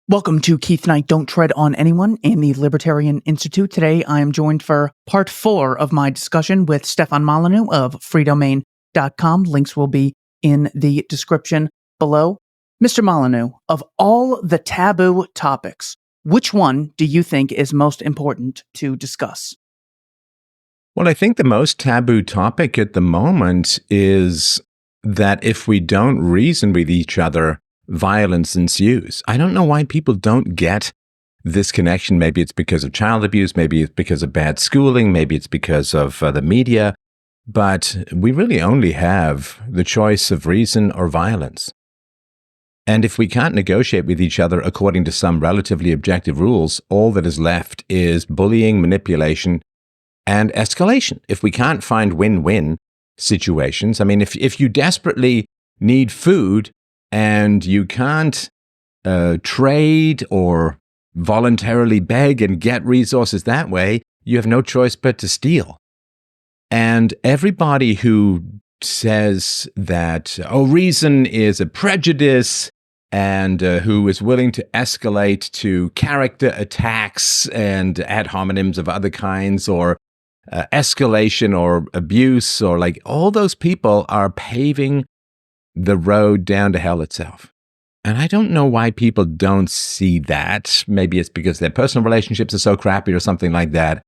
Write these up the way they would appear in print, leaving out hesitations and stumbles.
Welcome to Keith Knight, Don't Tread on Anyone and the Libertarian Institute. Today, I am joined for part 4 of my discussion with Stefan Molyneux of freedomain.com. Links will be in the description below. Mr. Molyneux, of all the taboo topics, which one do you think is most important to discuss? Well, I think the most taboo topic at the moment is that if we don't reason with each other, violence ensues. I don't know why people don't get this connection. Maybe it's because of child abuse, maybe it's because of bad schooling, maybe it's because of the media, but we really only have the choice of reason or violence. And if we can't negotiate with each other according to some relatively objective rules, all that is left is bullying, manipulation, and escalation. If we can't find win-win situations, I mean, if you desperately need food, and you can't trade or voluntarily beg and get resources that way, you have no choice but to steal. And everybody who says that, reason is a prejudice, and who is willing to escalate to character attacks and ad hominems of other kinds, or escalation or abuse, or like all those people are paving the road down to hell itself. And I don't know why people don't see that. Maybe it's because their personal relationships are so crappy or something like that.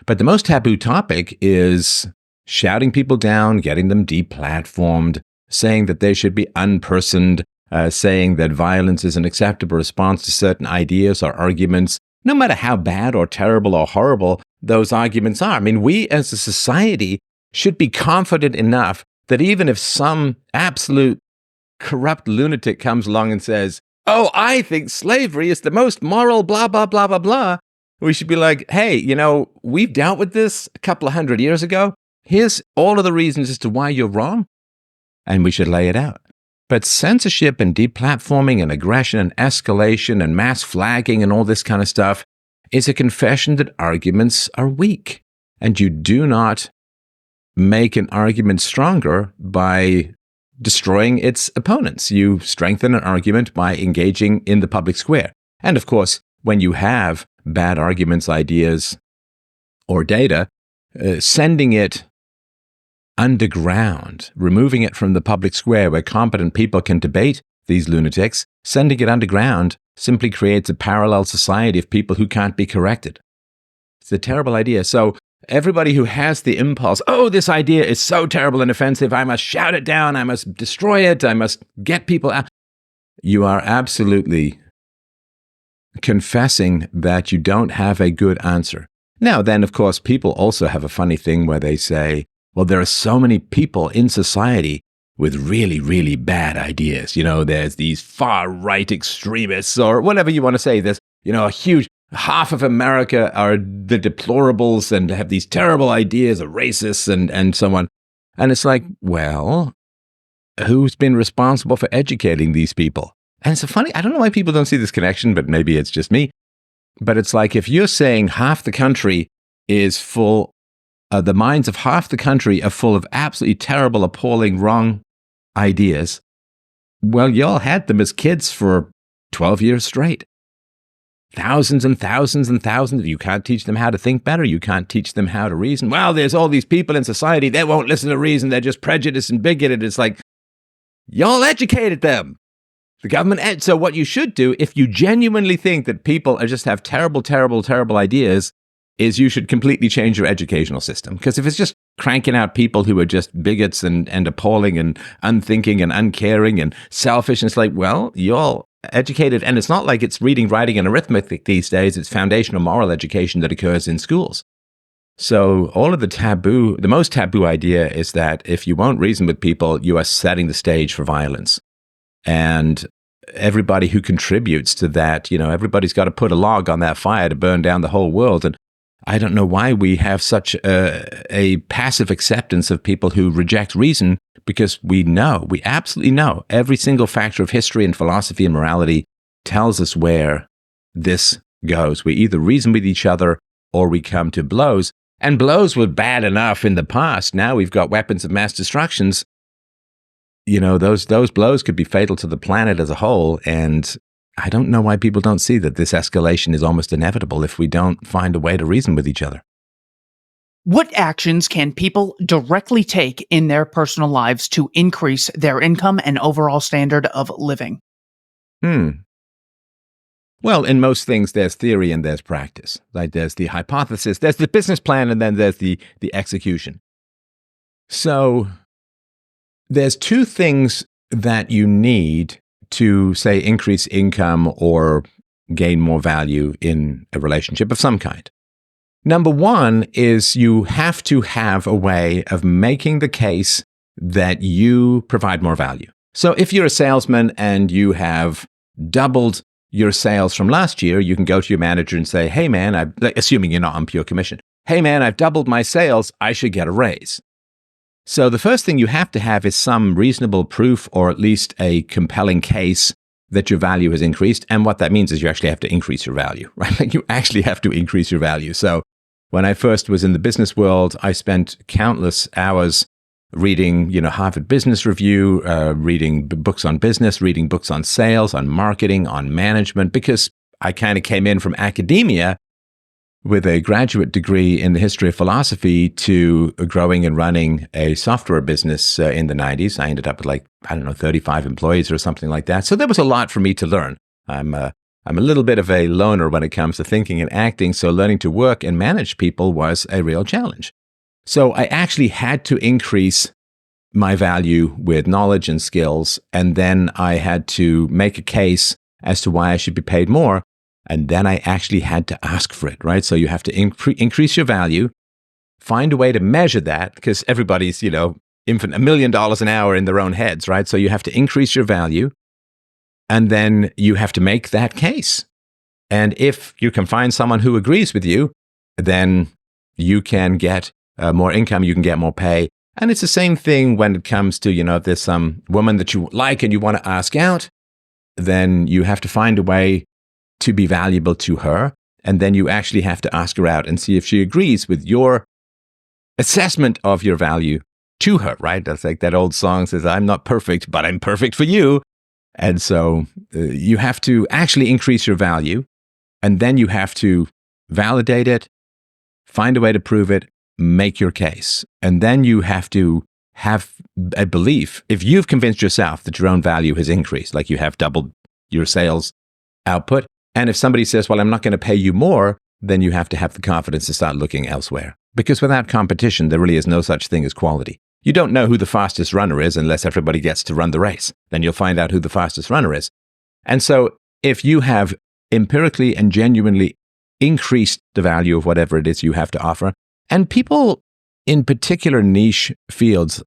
But the most taboo topic is shouting people down, getting them deplatformed, saying that they should be unpersoned, saying that violence is an acceptable response to certain ideas or arguments, no matter how bad or terrible or horrible those arguments are. I mean, we as a society should be confident enough that even if some absolute corrupt lunatic comes along and says, I think slavery is the most moral, blah, blah, blah, blah, blah, we should be like, hey, we've dealt with this a couple of 100 years ago. Here's all of the reasons as to why you're wrong, and we should lay it out. But censorship and deplatforming and aggression and escalation and mass flagging and all this kind of stuff is a confession that arguments are weak, and you do not make an argument stronger by destroying its opponents. You strengthen an argument by engaging in the public square. And of course, when you have bad arguments, ideas, or data, sending it underground, removing it from the public square where competent people can debate these lunatics, sending it underground simply creates a parallel society of people who can't be corrected. It's a terrible idea. So everybody who has the impulse, this idea is so terrible and offensive, I must shout it down, I must destroy it, I must get people out. You are absolutely confessing that you don't have a good answer. Now, then, of course, people also have a funny thing where they say, well, there are so many people in society with really, really bad ideas. There's these far-right extremists, or whatever you want to say. There's, a huge half of America are the deplorables and have these terrible ideas, are racists and so on. And it's like, well, who's been responsible for educating these people? And it's funny, I don't know why people don't see this connection, but maybe it's just me. But it's like, if you're saying half the country is full, the minds of half the country are full of absolutely terrible, appalling, wrong ideas, well, y'all had them as kids for 12 years straight. Thousands and thousands and thousands. You can't teach them how to think better. You can't teach them how to reason. Well, there's all these people in society, they won't listen to reason. They're just prejudiced and bigoted. It's like, y'all educated them. The government. So what you should do, if you genuinely think that people just have terrible, terrible, terrible ideas, is you should completely change your educational system. Because if it's just cranking out people who are just bigots and appalling and unthinking and uncaring and selfish, and it's like, well, y'all educated, and it's not like it's reading, writing, and arithmetic these days. It's foundational moral education that occurs in schools. So all of the most taboo idea is that if you won't reason with people, you are setting the stage for violence. And everybody who contributes to that, everybody's got to put a log on that fire to burn down the whole world. And I don't know why we have such a passive acceptance of people who reject reason, because we absolutely know, every single factor of history and philosophy and morality tells us where this goes. We either reason with each other or we come to blows. And blows were bad enough in the past. Now we've got weapons of mass destructions. Those blows could be fatal to the planet as a whole. And I don't know why people don't see that this escalation is almost inevitable if we don't find a way to reason with each other. What actions can people directly take in their personal lives to increase their income and overall standard of living? Well, in most things, there's theory and there's practice. Like there's the hypothesis, there's the business plan, and then there's the execution. So there's two things that you need to, say, increase income or gain more value in a relationship of some kind. Number one is you have to have a way of making the case that you provide more value. So if you're a salesman and you have doubled your sales from last year, you can go to your manager and say, hey man, assuming you're not on pure commission, hey man, I've doubled my sales, I should get a raise. So the first thing you have to have is some reasonable proof or at least a compelling case that your value has increased. And what that means is you actually have to increase your value, right? Like you actually have to increase your value. So when I first was in the business world, I spent countless hours reading, Harvard Business Review, reading books on business, reading books on sales, on marketing, on management, because I kind of came in from academia with a graduate degree in the history of philosophy to growing and running a software business in the 90s. I ended up with 35 employees or something like that. So there was a lot for me to learn. I'm a little bit of a loner when it comes to thinking and acting, so learning to work and manage people was a real challenge. So I actually had to increase my value with knowledge and skills, and then I had to make a case as to why I should be paid more, and then I actually had to ask for it, right? So you have to increase your value, find a way to measure that, because everybody's, $1 million an hour in their own heads, right? So you have to increase your value, and then you have to make that case. And if you can find someone who agrees with you, then you can get more income, you can get more pay. And it's the same thing when it comes to, if there's some woman that you like and you want to ask out, then you have to find a way to be valuable to her. And then you actually have to ask her out and see if she agrees with your assessment of your value to her, right? That's like that old song says, I'm not perfect, but I'm perfect for you. And so you have to actually increase your value, and then you have to validate it, find a way to prove it, make your case. And then you have to have a belief. If you've convinced yourself that your own value has increased, like you have doubled your sales output, and if somebody says, well, I'm not going to pay you more, then you have to have the confidence to start looking elsewhere. Because without competition, there really is no such thing as quality. You don't know who the fastest runner is unless everybody gets to run the race. Then you'll find out who the fastest runner is. And so if you have empirically and genuinely increased the value of whatever it is you have to offer, and people in particular niche fields,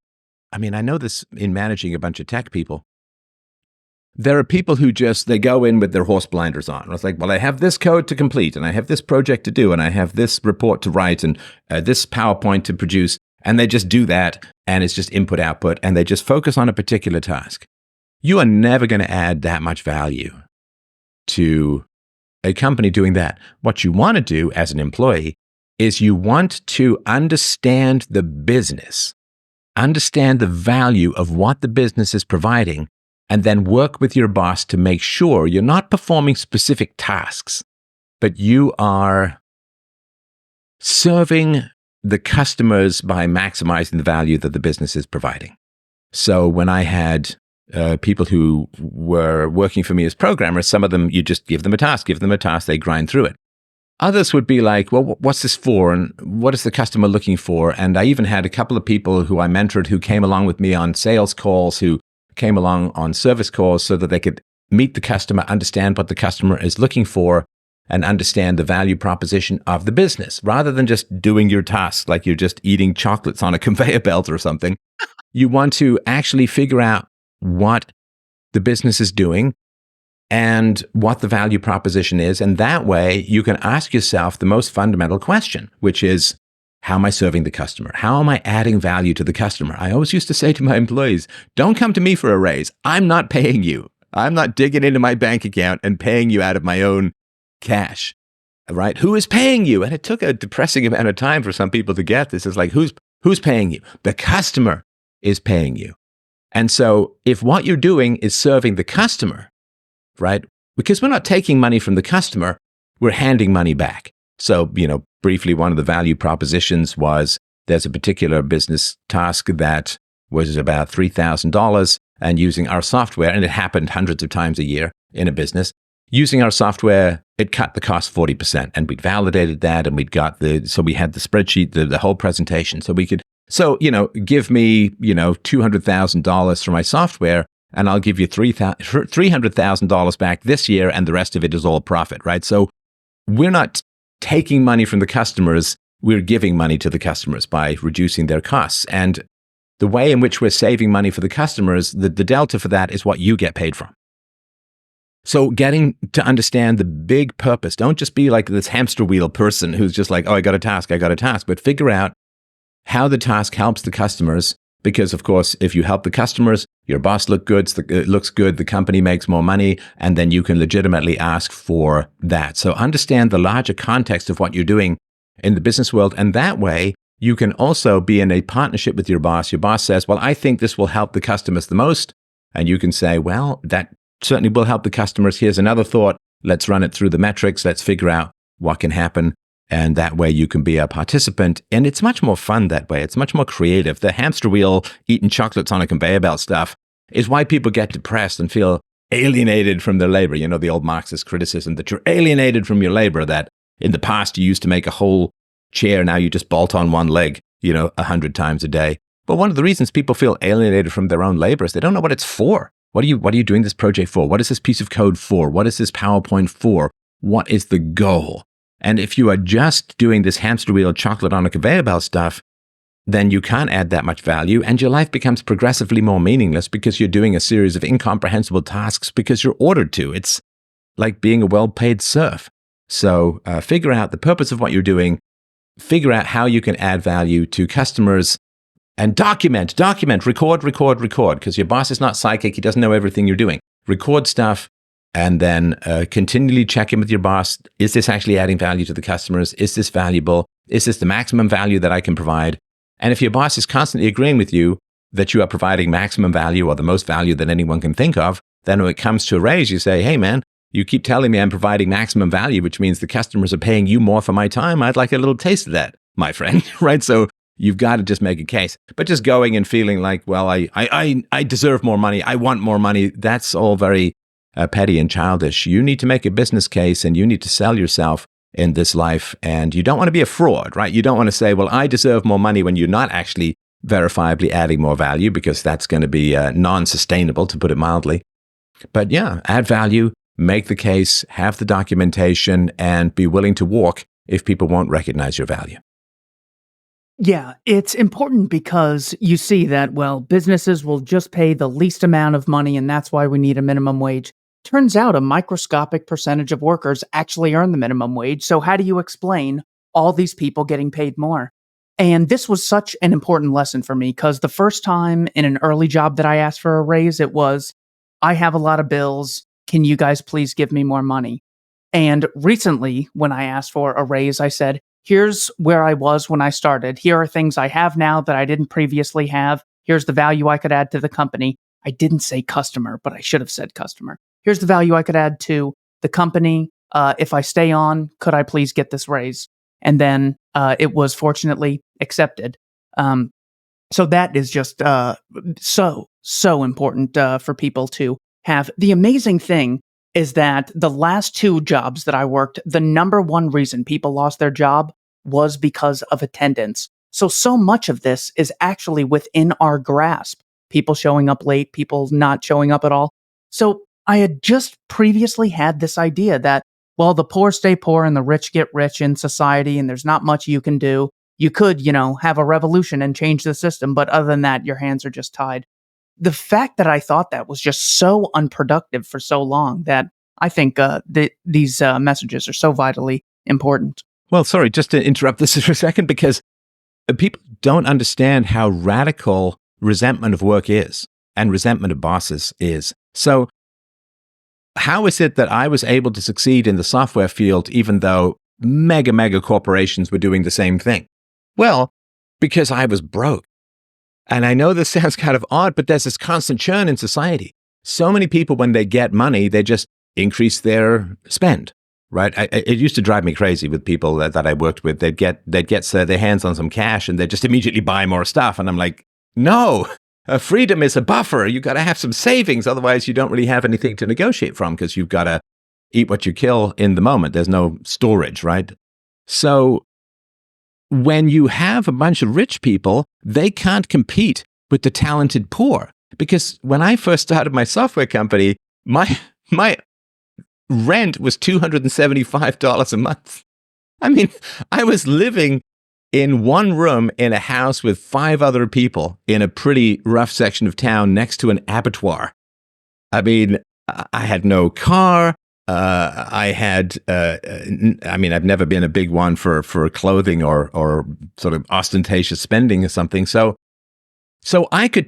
I know this in managing a bunch of tech people, there are people who they go in with their horse blinders on. It's like, well, I have this code to complete, and I have this project to do, and I have this report to write, and this PowerPoint to produce. And they just do that, and it's just input, output, and they just focus on a particular task. You are never going to add that much value to a company doing that. What you want to do as an employee is you want to understand the business, understand the value of what the business is providing, and then work with your boss to make sure you're not performing specific tasks, but you are serving the customers by maximizing the value that the business is providing. So when I had people who were working for me as programmers, some of them, you just give them a task, they grind through it. Others would be like, well, what's this for? And what is the customer looking for? And I even had a couple of people who I mentored who came along with me on sales calls, who came along on service calls so that they could meet the customer, understand what the customer is looking for, and understand the value proposition of the business, rather than just doing your task like you're just eating chocolates on a conveyor belt or something. You want to actually figure out what the business is doing and what the value proposition is. And that way you can ask yourself the most fundamental question, which is, how am I serving the customer? How am I adding value to the customer? I always used to say to my employees, don't come to me for a raise. I'm not paying you. I'm not digging into my bank account and paying you out of my own cash, right? Who is paying you? And it took a depressing amount of time for some people to get this. It's like, who's paying you? The customer is paying you. And so if what you're doing is serving the customer, right, because we're not taking money from the customer, we're handing money back. So, briefly, one of the value propositions was there's a particular business task that was about $3,000, and using our software, and it happened hundreds of times a year in a business, using our software, it cut the cost 40%. And we'd validated that, and so we had the spreadsheet, the whole presentation. So we could, give me, $200,000 for my software, and I'll give you $300,000 back this year, and the rest of it is all profit, right? So we're not taking money from the customers, we're giving money to the customers by reducing their costs. And the way in which we're saving money for the customers, the delta for that is what you get paid from. So getting to understand the big purpose, don't just be like this hamster wheel person who's just like, oh, I got a task, but figure out how the task helps the customers. Because, of course, if you help the customers, your boss looks good, the company makes more money, and then you can legitimately ask for that. So understand the larger context of what you're doing in the business world. And that way, you can also be in a partnership with your boss. Your boss says, well, I think this will help the customers the most. And you can say, well, that certainly will help the customers. Here's another thought. Let's run it through the metrics. Let's figure out what can happen. And that way you can be a participant. And it's much more fun that way. It's much more creative. The hamster wheel, eating chocolates on a conveyor belt stuff is why people get depressed and feel alienated from their labor. The old Marxist criticism that you're alienated from your labor, that in the past you used to make a whole chair, now you just bolt on one leg, 100 times a day. But one of the reasons people feel alienated from their own labor is they don't know what it's for. What are you doing this project for? What is this piece of code for? What is this PowerPoint for? What is the goal? And if you are just doing this hamster wheel chocolate on a conveyor belt stuff, then you can't add that much value, and your life becomes progressively more meaningless because you're doing a series of incomprehensible tasks because you're ordered to. It's like being a well-paid serf. So figure out the purpose of what you're doing, figure out how you can add value to customers, and document, record, because your boss is not psychic. He doesn't know everything you're doing. Record stuff. And then continually check in with your boss. Is this actually adding value to the customers? Is this valuable? Is this the maximum value that I can provide? And if your boss is constantly agreeing with you that you are providing maximum value or the most value that anyone can think of, then when it comes to a raise, you say, hey, man, you keep telling me I'm providing maximum value, which means the customers are paying you more for my time. I'd like a little taste of that, my friend, right? So you've got to just make a case. But just going and feeling like, well, I deserve more money. I want more money. That's all very petty and childish. You need to make a business case, and you need to sell yourself in this life. And you don't want to be a fraud, right? You don't want to say, well, I deserve more money when you're not actually verifiably adding more value, because that's going to be non-sustainable, to put it mildly. But yeah, add value, make the case, have the documentation, and be willing to walk if people won't recognize your value. Yeah, it's important because you see that, well, businesses will just pay the least amount of money, and that's why we need a minimum wage. Turns out a microscopic percentage of workers actually earn the minimum wage. So how do you explain all these people getting paid more? And this was such an important lesson for me, because the first time in an early job that I asked for a raise, it was, I have a lot of bills. Can you guys please give me more money? And recently, when I asked for a raise, I said, here's where I was when I started. Here are things I have now that I didn't previously have. Here's the value I could add to the company. I didn't say customer, but I should have said customer. Here's the value I could add to the company. If I stay on, could I please get this raise? And then it was fortunately accepted. So that is just so important for people to have. The amazing thing is that the last two jobs that I worked, the number one reason people lost their job was because of attendance. So much of this is actually within our grasp. People showing up late, people not showing up at all. So I had just previously had this idea that, well, the poor stay poor and the rich get rich in society, and there's not much you can do. You could, have a revolution and change the system, but other than that, your hands are just tied. The fact that I thought that was just so unproductive for so long that I think these messages are so vitally important. Well, sorry, just to interrupt this for a second, because people don't understand how radical resentment of work is and resentment of bosses is. So how is it that I was able to succeed in the software field even though mega corporations were doing the same thing? Well, because I was broke. And I know this sounds kind of odd, but there's this constant churn in society. So many people, when they get money, they just increase their spend, right? It used to drive me crazy with people that I worked with. They'd get their hands on some cash and they'd just immediately buy more stuff. And I'm like, no, freedom is a buffer. You got to have some savings. Otherwise, you don't really have anything to negotiate from because you've got to eat what you kill in the moment. There's no storage, right? So when you have a bunch of rich people, they can't compete with the talented poor. Because when I first started my software company, my rent was $275 a month. I mean, I was living in one room in a house with 5 other people in a pretty rough section of town next to an abattoir. I mean, I had no car. I've never been a big one for clothing or sort of ostentatious spending or something. So I could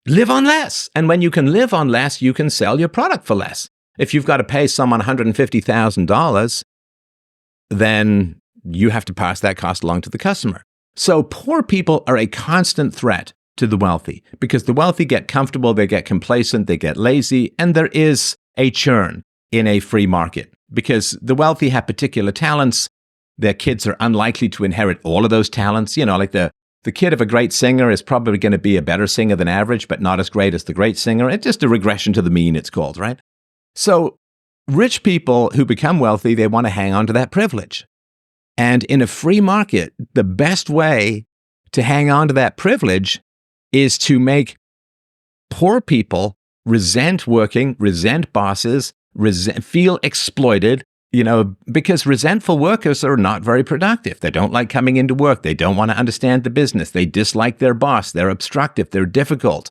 live on less. And when you can live on less, you can sell your product for less. If you've got to pay someone $150,000, then you have to pass that cost along to the customer. So poor people are a constant threat to the wealthy because the wealthy get comfortable, they get complacent, they get lazy, and there is a churn in a free market because the wealthy have particular talents. Their kids are unlikely to inherit all of those talents. You know, like the kid of a great singer is probably going to be a better singer than average, but not as great as the great singer. It's just a regression to the mean, it's called, right? So rich people who become wealthy, they want to hang on to that privilege. And in a free market, the best way to hang on to that privilege is to make poor people resent working, resent bosses, feel exploited, because resentful workers are not very productive. They don't like coming into work. They don't want to understand the business. They dislike their boss. They're obstructive. They're difficult.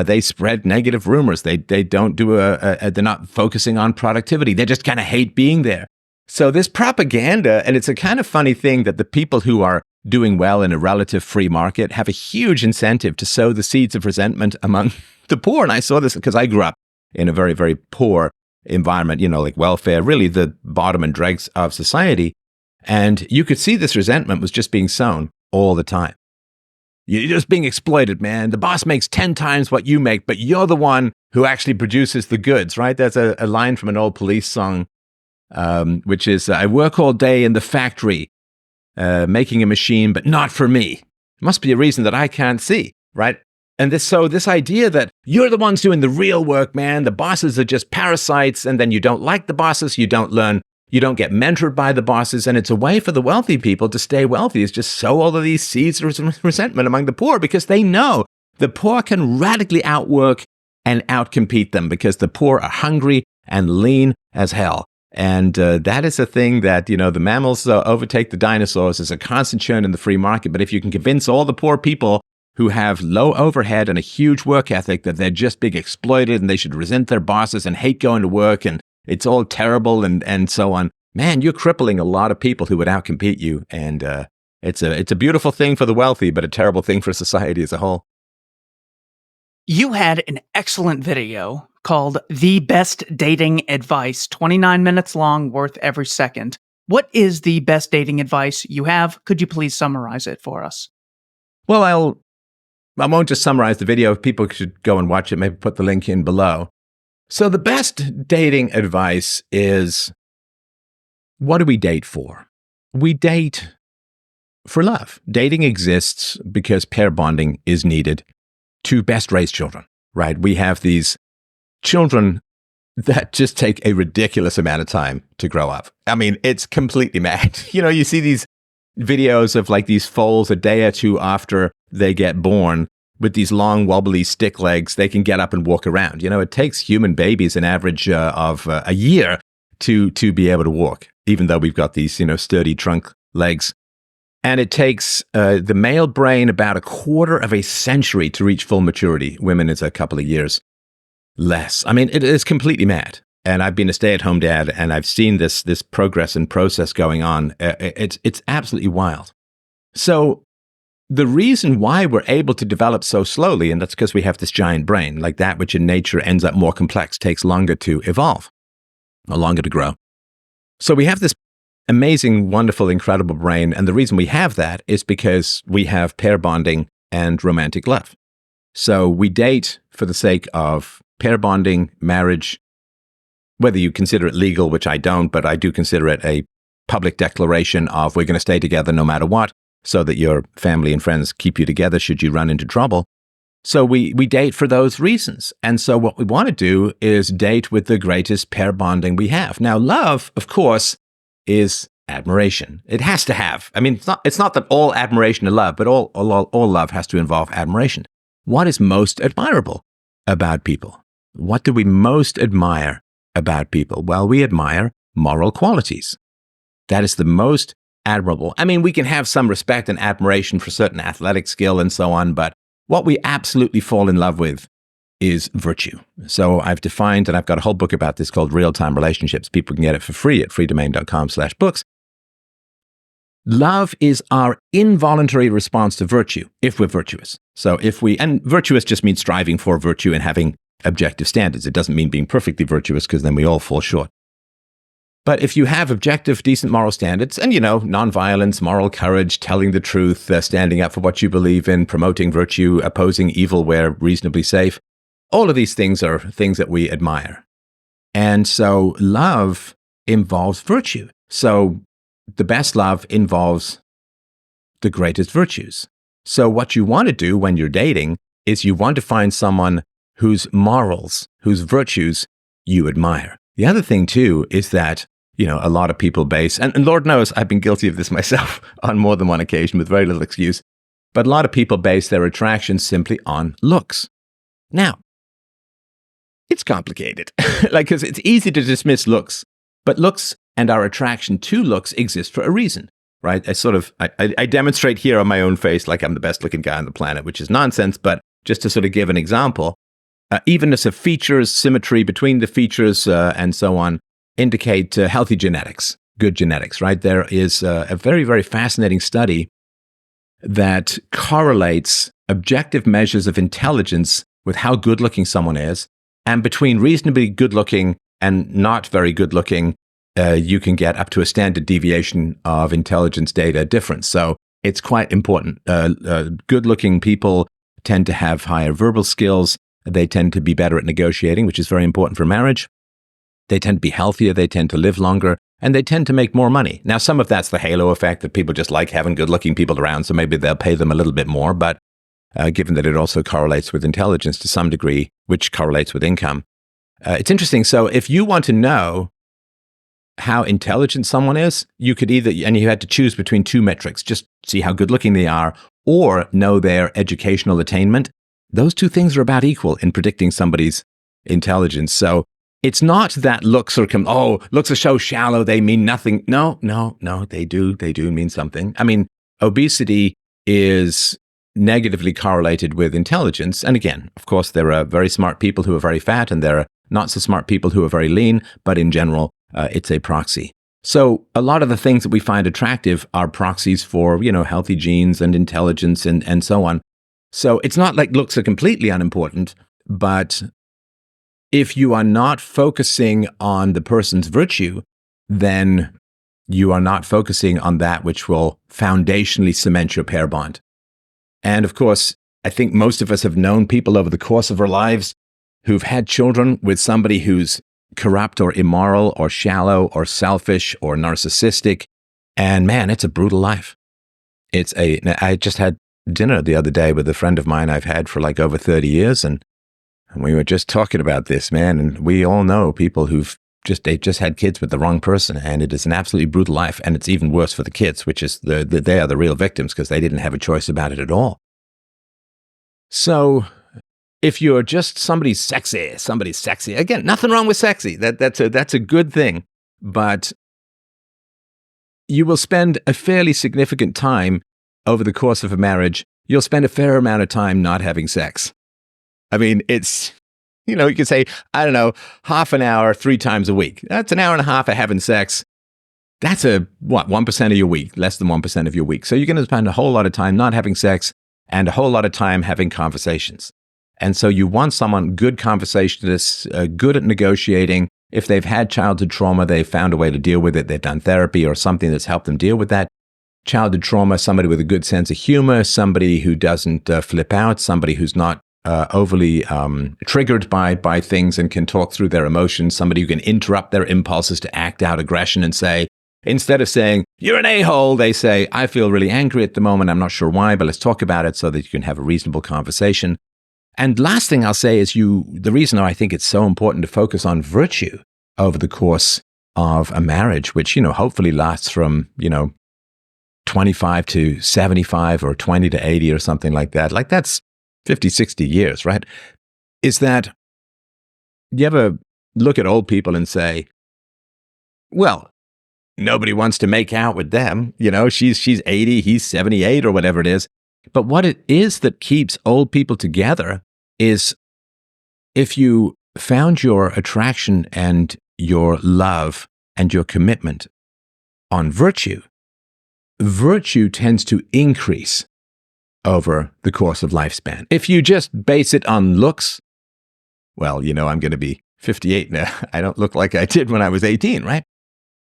They spread negative rumors. They don't do they're not focusing on productivity. They just kind of hate being there. So this propaganda, and it's a kind of funny thing that the people who are doing well in a relative free market have a huge incentive to sow the seeds of resentment among the poor. And I saw this because I grew up in a very, very poor environment, like welfare, really the bottom and dregs of society. And you could see this resentment was just being sown all the time. You're just being exploited, man. The boss makes 10 times what you make, but you're the one who actually produces the goods, right? There's a line from an old Police song, which is, I work all day in the factory, making a machine, but not for me. Must be a reason that I can't see, right? And this idea that you're the ones doing the real work, man, the bosses are just parasites, and then you don't like the bosses, you don't learn, you don't get mentored by the bosses, and it's a way for the wealthy people to stay wealthy, is just sow all of these seeds of resentment among the poor, because they know the poor can radically outwork and outcompete them, because the poor are hungry and lean as hell. And that is a thing that, the mammals overtake the dinosaurs. There's a constant churn in the free market, but if you can convince all the poor people who have low overhead and a huge work ethic that they're just being exploited and they should resent their bosses and hate going to work and it's all terrible and so on, man, you're crippling a lot of people who would outcompete you. And it's a beautiful thing for the wealthy, but a terrible thing for society as a whole. You had an excellent video called The Best Dating Advice, 29 minutes long, worth every second. What is the best dating advice you have? Could you please summarize it for us? Well, I won't just summarize the video. People should go and watch it, maybe put the link in below. So the best dating advice is, what do we date for? We date for love. Dating exists because pair bonding is needed to best raise children, right? We have these children that just take a ridiculous amount of time to grow up. I mean, it's completely mad. You see these videos of like these foals a day or two after they get born with these long wobbly stick legs. They can get up and walk around. It takes human babies an average of a year to be able to walk, even though we've got these sturdy trunk legs. And it takes the male brain about a quarter of a century to reach full maturity. Women, it's a couple of years less. I mean, it is completely mad. And I've been a stay-at-home dad, and I've seen this progress and process going on. It's absolutely wild. So the reason why we're able to develop so slowly, and that's because we have this giant brain, like that which in nature ends up more complex, takes longer to evolve, or longer to grow. So we have this amazing, wonderful, incredible brain, and the reason we have that is because we have pair bonding and romantic love. So we date for the sake of pair bonding, marriage, whether you consider it legal, which I don't, but I do consider it a public declaration of we're going to stay together no matter what, so that your family and friends keep you together should you run into trouble. So we date for those reasons. And so what we want to do is date with the greatest pair bonding we have. Now, love, of course, is admiration. It has to have. I mean, it's not that all admiration is love, but all love has to involve admiration. What is most admirable about people? What do we most admire about people? Well, we admire moral qualities. That is the most admirable. I mean, we can have some respect and admiration for certain athletic skill and so on, but what we absolutely fall in love with is virtue. So I've defined, and I've got a whole book about this called Real-Time Relationships. People can get it for free at freedomain.com/books. Love is our involuntary response to virtue, if we're virtuous. So and virtuous just means striving for virtue and having objective standards. It doesn't mean being perfectly virtuous, because then we all fall short. But if you have objective, decent moral standards, and, nonviolence, moral courage, telling the truth, standing up for what you believe in, promoting virtue, opposing evil where reasonably safe, all of these things are things that we admire. And so love involves virtue. So the best love involves the greatest virtues. So what you want to do when you're dating is you want to find someone whose morals, whose virtues you admire. The other thing, too, is that a lot of people base, and Lord knows I've been guilty of this myself on more than one occasion with very little excuse, but a lot of people base their attraction simply on looks. Now, it's complicated, because it's easy to dismiss looks, but looks and our attraction to looks exist for a reason, right? I demonstrate here on my own face like I'm the best looking guy on the planet, which is nonsense, but just to sort of give an example, evenness of features, symmetry between the features, and so on, indicate healthy genetics, good genetics, right? There is a very, very fascinating study that correlates objective measures of intelligence with how good-looking someone is, and between reasonably good-looking and not very good-looking, you can get up to a standard deviation of intelligence data difference. So it's quite important. Good-looking people tend to have higher verbal skills. They tend to be better at negotiating, which is very important for marriage. They tend to be healthier, they tend to live longer, and they tend to make more money. Now, some of that's the halo effect, that people just like having good-looking people around, so maybe they'll pay them a little bit more, but given that it also correlates with intelligence to some degree, which correlates with income. It's interesting. So if you want to know how intelligent someone is, you could and you had to choose between two metrics, just see how good-looking they are, or know their educational attainment. Those two things are about equal in predicting somebody's intelligence. So it's not that looks are so shallow, they mean nothing. No, they do mean something. I mean, obesity is negatively correlated with intelligence. And again, of course, there are very smart people who are very fat, and there are not so smart people who are very lean, but in general, it's a proxy. So a lot of the things that we find attractive are proxies for, healthy genes and intelligence and so on. So it's not like looks are completely unimportant, but if you are not focusing on the person's virtue, then you are not focusing on that which will foundationally cement your pair bond. And of course, I think most of us have known people over the course of our lives who've had children with somebody who's corrupt or immoral or shallow or selfish or narcissistic. And man, it's a brutal life. I just had dinner the other day with a friend of mine I've had for like over 30 years. And we were just talking about this, man. And we all know people they've just had kids with the wrong person. And it is an absolutely brutal life. And it's even worse for the kids, which is they are the real victims because they didn't have a choice about it at all. So if you're just somebody's sexy, again, nothing wrong with sexy. That's a good thing. But you will spend a fairly significant time over the course of a marriage. You'll spend a fair amount of time not having sex. I mean, it's, you could say, I don't know, half an hour, 3 times a week. That's an hour and a half of having sex. That's 1% of your week, less than 1% of your week. So you're going to spend a whole lot of time not having sex and a whole lot of time having conversations. And so you want someone, good conversationalists, good at negotiating. If they've had childhood trauma, they've found a way to deal with it. They've done therapy or something that's helped them deal with that childhood trauma, somebody with a good sense of humor, somebody who doesn't flip out, somebody who's not overly triggered by things and can talk through their emotions, somebody who can interrupt their impulses to act out aggression and say, instead of saying, you're an a-hole, they say, I feel really angry at the moment. I'm not sure why, but let's talk about it so that you can have a reasonable conversation. And last thing I'll say is the reason I think it's so important to focus on virtue over the course of a marriage, which, hopefully lasts from, 25 to 75 or 20 to 80 or something like that. Like that's 50, 60 years, right? Is that you ever look at old people and say, well, nobody wants to make out with them. She's 80, he's 78 or whatever it is. But what it is that keeps old people together is if you found your attraction and your love and your commitment on virtue, virtue tends to increase over the course of lifespan. If you just base it on looks, well, I'm going to be 58 now. I don't look like I did when I was 18, right?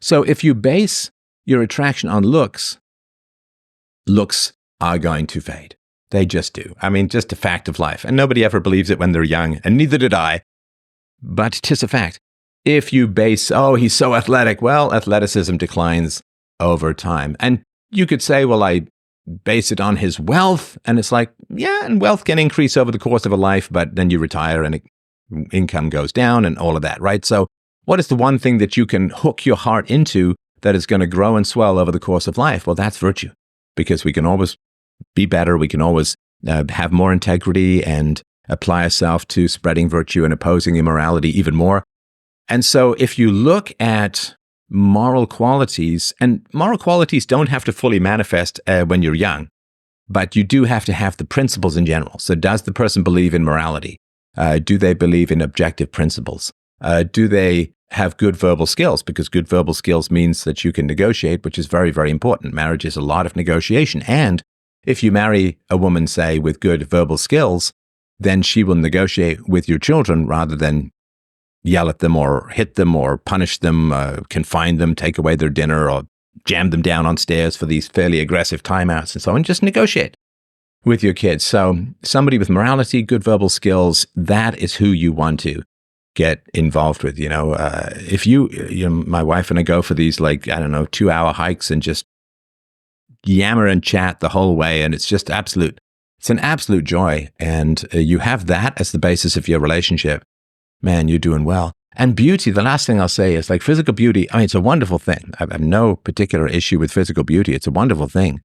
So if you base your attraction on looks, looks are going to fade. They just do. I mean, just a fact of life. And nobody ever believes it when they're young, and neither did I. But 'tis a fact. If you base, he's so athletic, well, athleticism declines over time. And you could say, well, I base it on his wealth. And it's like, yeah, and wealth can increase over the course of a life, but then you retire and income goes down and all of that, right? So what is the one thing that you can hook your heart into that is going to grow and swell over the course of life? Well, that's virtue, because we can always be better. We can always have more integrity and apply ourselves to spreading virtue and opposing immorality even more. And so if you look at moral qualities, and moral qualities don't have to fully manifest when you're young, but you do have to have the principles in general. So does the person believe in morality? Do they believe in objective principles? Do they have good verbal skills? Because good verbal skills means that you can negotiate, which is very, very important. Marriage is a lot of negotiation. And if you marry a woman, say, with good verbal skills, then she will negotiate with your children rather than yell at them or hit them or punish them, confine them, take away their dinner, or jam them down on stairs for these fairly aggressive timeouts and so on. Just negotiate with your kids. So somebody with morality, good verbal skills, that is who you want to get involved with. If my wife and I go for these 2-hour hikes and just yammer and chat the whole way, and it's an absolute joy. And you have that as the basis of your relationship. Man, you're doing well. And beauty, the last thing I'll say is physical beauty. I mean, it's a wonderful thing. I have no particular issue with physical beauty. It's a wonderful thing.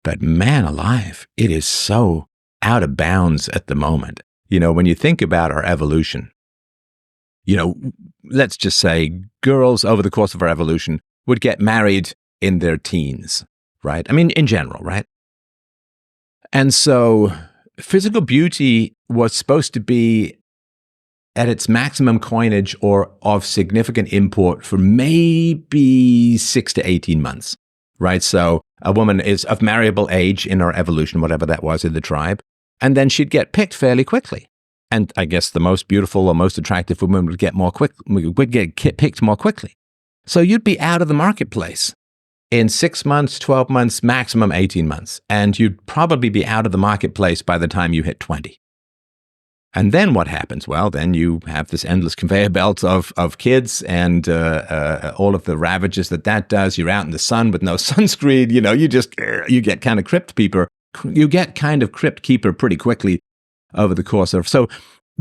But man alive, it is so out of bounds at the moment. When you think about our evolution, let's just say girls over the course of our evolution would get married in their teens, right? I mean, in general, right? And so physical beauty was supposed to be at its maximum coinage or of significant import for maybe 6 to 18 months, right? So a woman is of marriable age in our evolution, whatever that was in the tribe, and then she'd get picked fairly quickly. And I guess the most beautiful or most attractive woman would get picked more quickly. So you'd be out of the marketplace in 6 months, 12 months, maximum 18 months. And you'd probably be out of the marketplace by the time you hit 20. And then what happens? Well, then you have this endless conveyor belt of kids and all of the ravages that does. You're out in the sun with no sunscreen. You get kind of crypt keeper. You get kind of crypt keeper pretty quickly over the course of. So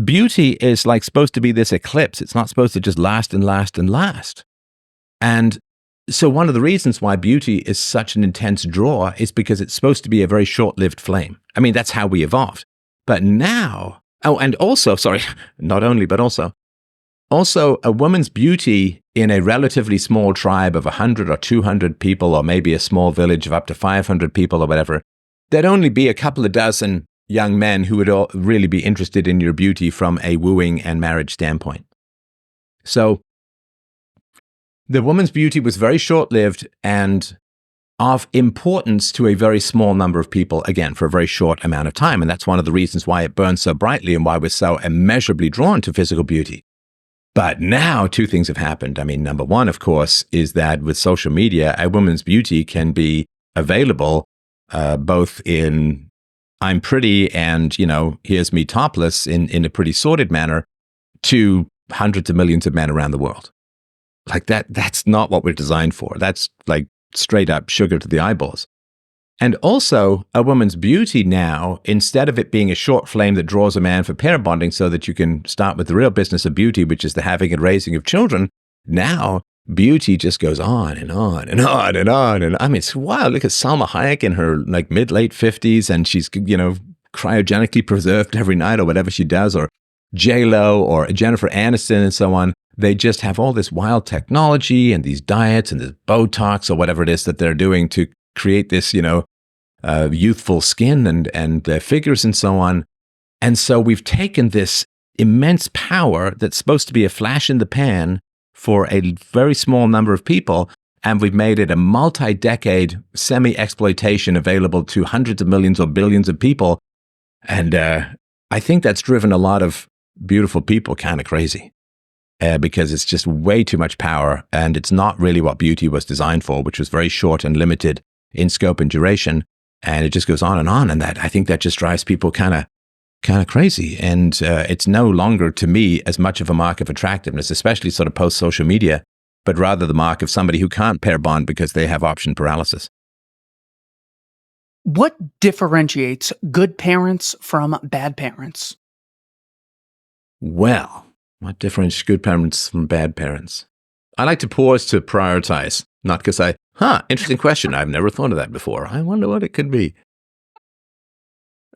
beauty is supposed to be this eclipse. It's not supposed to just last and last and last. And so one of the reasons why beauty is such an intense draw is because it's supposed to be a very short-lived flame. I mean, that's how we evolved. But now, and also, not only, but also a woman's beauty in a relatively small tribe of 100 or 200 people, or maybe a small village of up to 500 people or whatever, there'd only be a couple of dozen young men who would all really be interested in your beauty from a wooing and marriage standpoint. So the woman's beauty was very short-lived and of importance to a very small number of people, again, for a very short amount of time. And that's one of the reasons why it burns so brightly and why we're so immeasurably drawn to physical beauty. But now 2 things have happened. I mean, number one, of course, is that with social media, a woman's beauty can be available both in I'm pretty and, here's me topless in a pretty sordid manner to hundreds of millions of men around the world. Like that's not what we're designed for. That's like straight up sugar to the eyeballs. And also, a woman's beauty now, instead of it being a short flame that draws a man for pair bonding so that you can start with the real business of beauty, which is the having and raising of children, now beauty just goes on and on and on and on. And I mean, it's wild. Look at Salma Hayek in her like mid-late 50s, and she's, cryogenically preserved every night or whatever she does, or J-Lo or Jennifer Aniston and so on. They just have all this wild technology and these diets and this Botox or whatever it is that they're doing to create this, youthful skin and figures and so on. And so we've taken this immense power that's supposed to be a flash in the pan for a very small number of people, and we've made it a multi-decade semi-exploitation available to hundreds of millions or billions of people. And I think that's driven a lot of beautiful people kind of crazy. Because it's just way too much power, and it's not really what beauty was designed for, which was very short and limited in scope and duration, and it just goes on, and I think that just drives people kind of crazy, and it's no longer, to me, as much of a mark of attractiveness, especially sort of post-social media, but rather the mark of somebody who can't pair bond because they have option paralysis. What differentiates good parents from bad parents? Well, what differentiates good parents from bad parents? I like to pause to prioritize, not because interesting question. I've never thought of that before. I wonder what it could be.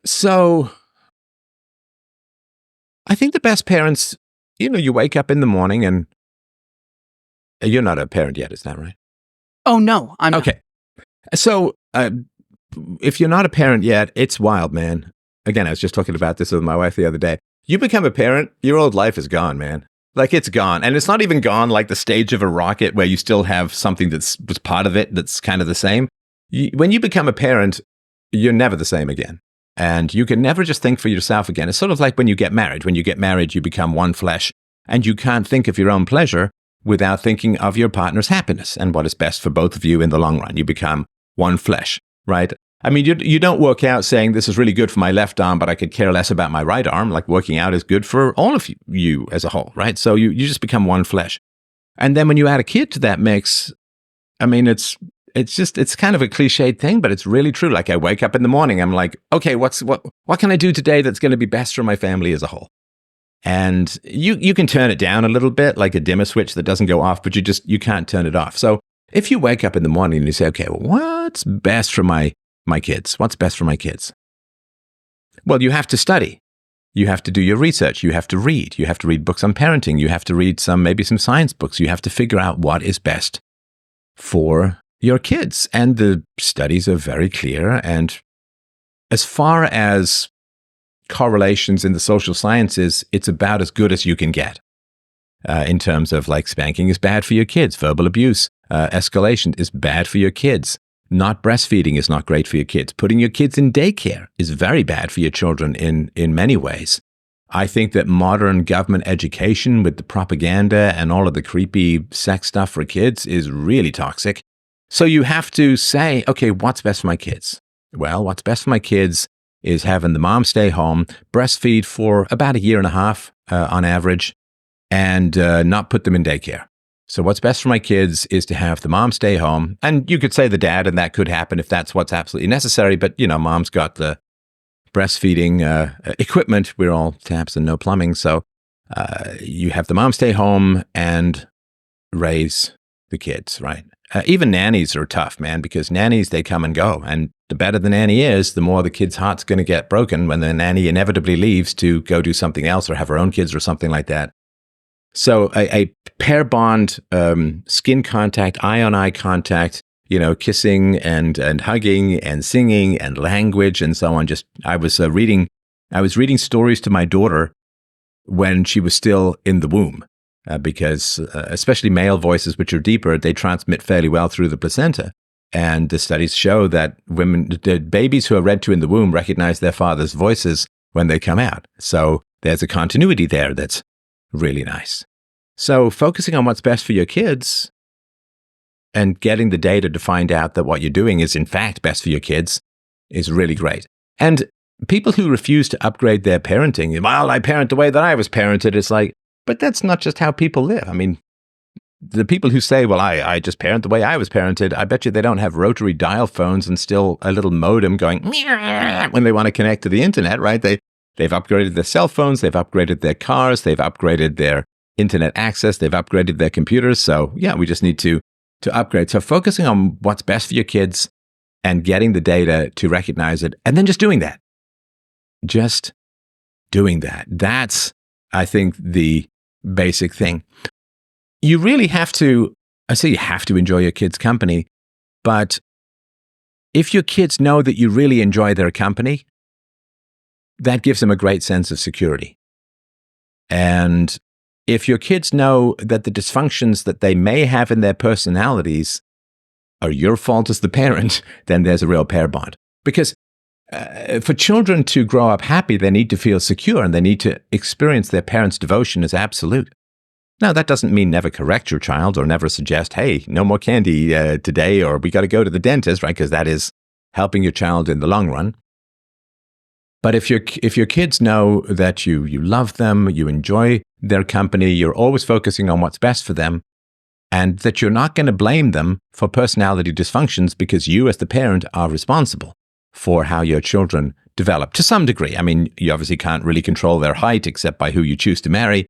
So, I think the best parents, you wake up in the morning and you're not a parent yet, is that right? Oh, no, I'm not. Okay. So, if you're not a parent yet, it's wild, man. Again, I was just talking about this with my wife the other day. You become a parent, your old life is gone, man. Like, it's gone. And it's not even gone like the stage of a rocket where you still have something was part of it that's kind of the same. When you become a parent, you're never the same again. And you can never just think for yourself again. It's sort of like when you get married. When you get married, you become one flesh. And you can't think of your own pleasure without thinking of your partner's happiness and what is best for both of you in the long run. You become one flesh, right? I mean, you don't work out saying this is really good for my left arm, but I could care less about my right arm. Like, working out is good for all of you as a whole, right? So you just become one flesh. And then when you add a kid to that mix, I mean, it's kind of a cliched thing, but it's really true. Like, I wake up in the morning, I'm like, okay, what can I do today that's going to be best for my family as a whole? And you can turn it down a little bit, like a dimmer switch that doesn't go off, but you can't turn it off. So if you wake up in the morning and you say, okay, well, what's best for my kids? What's best for my kids? Well, you have to study. You have to do your research. You have to read. You have to read books on parenting. You have to read maybe some science books. You have to figure out what is best for your kids. And the studies are very clear. And as far as correlations in the social sciences, it's about as good as you can get. In terms of, like, spanking is bad for your kids. Verbal abuse, escalation is bad for your kids. Not breastfeeding is not great for your kids. Putting your kids in daycare is very bad for your children in many ways. I think that modern government education with the propaganda and all of the creepy sex stuff for kids is really toxic. So you have to say, okay, what's best for my kids? Well, what's best for my kids is having the mom stay home, breastfeed for about a year and a half on average, and not put them in daycare. So what's best for my kids is to have the mom stay home. And you could say the dad, and that could happen if that's what's absolutely necessary. But, mom's got the breastfeeding equipment. We're all taps and no plumbing. So you have the mom stay home and raise the kids, right? Even nannies are tough, man, because nannies, they come and go. And the better the nanny is, the more the kid's heart's going to get broken when the nanny inevitably leaves to go do something else or have her own kids or something like that. So a pair bond, skin contact, eye-on-eye contact, kissing and hugging and singing and language and so on. I was reading stories to my daughter when she was still in the womb, because especially male voices, which are deeper, they transmit fairly well through the placenta. And the studies show that the babies who are read to in the womb recognize their father's voices when they come out. So there's a continuity there that's really nice. So focusing on what's best for your kids and getting the data to find out that what you're doing is in fact best for your kids is really great. And people who refuse to upgrade their parenting, well, I parent the way that I was parented. It's like, but that's not just how people live. I mean, the people who say, well, I just parent the way I was parented, I bet you they don't have rotary dial phones and still a little modem going when they want to connect to the internet, right? They've upgraded their cell phones, they've upgraded their cars, they've upgraded their internet access, they've upgraded their computers. So yeah, we just need to upgrade. So focusing on what's best for your kids and getting the data to recognize it, and then just doing that. Just doing that. That's, I think, the basic thing. You really have to, I say you have to enjoy your kids' company, but if your kids know that you really enjoy their company, that gives them a great sense of security. And if your kids know that the dysfunctions that they may have in their personalities are your fault as the parent, then there's a real pair bond. Because for children to grow up happy, they need to feel secure and they need to experience their parents' devotion as absolute. Now, that doesn't mean never correct your child or never suggest, hey, no more candy today, or we got to go to the dentist, right? Because that is helping your child in the long run. But if your kids know that you love them, you enjoy their company, you're always focusing on what's best for them, and that you're not going to blame them for personality dysfunctions because you as the parent are responsible for how your children develop to some degree. I mean, you obviously can't really control their height except by who you choose to marry.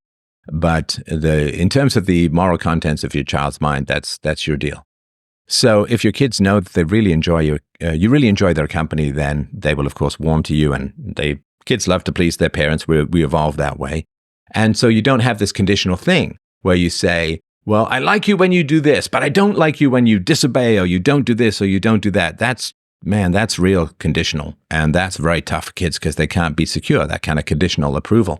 But in terms of the moral contents of your child's mind, that's your deal. So if your kids know that they really enjoy you really enjoy their company, then they will, of course, warm to you. And kids love to please their parents. We evolve that way. And so you don't have this conditional thing where you say, well, I like you when you do this, but I don't like you when you disobey or you don't do this or you don't do that. That's real conditional. And that's very tough for kids because they can't be secure, that kind of conditional approval.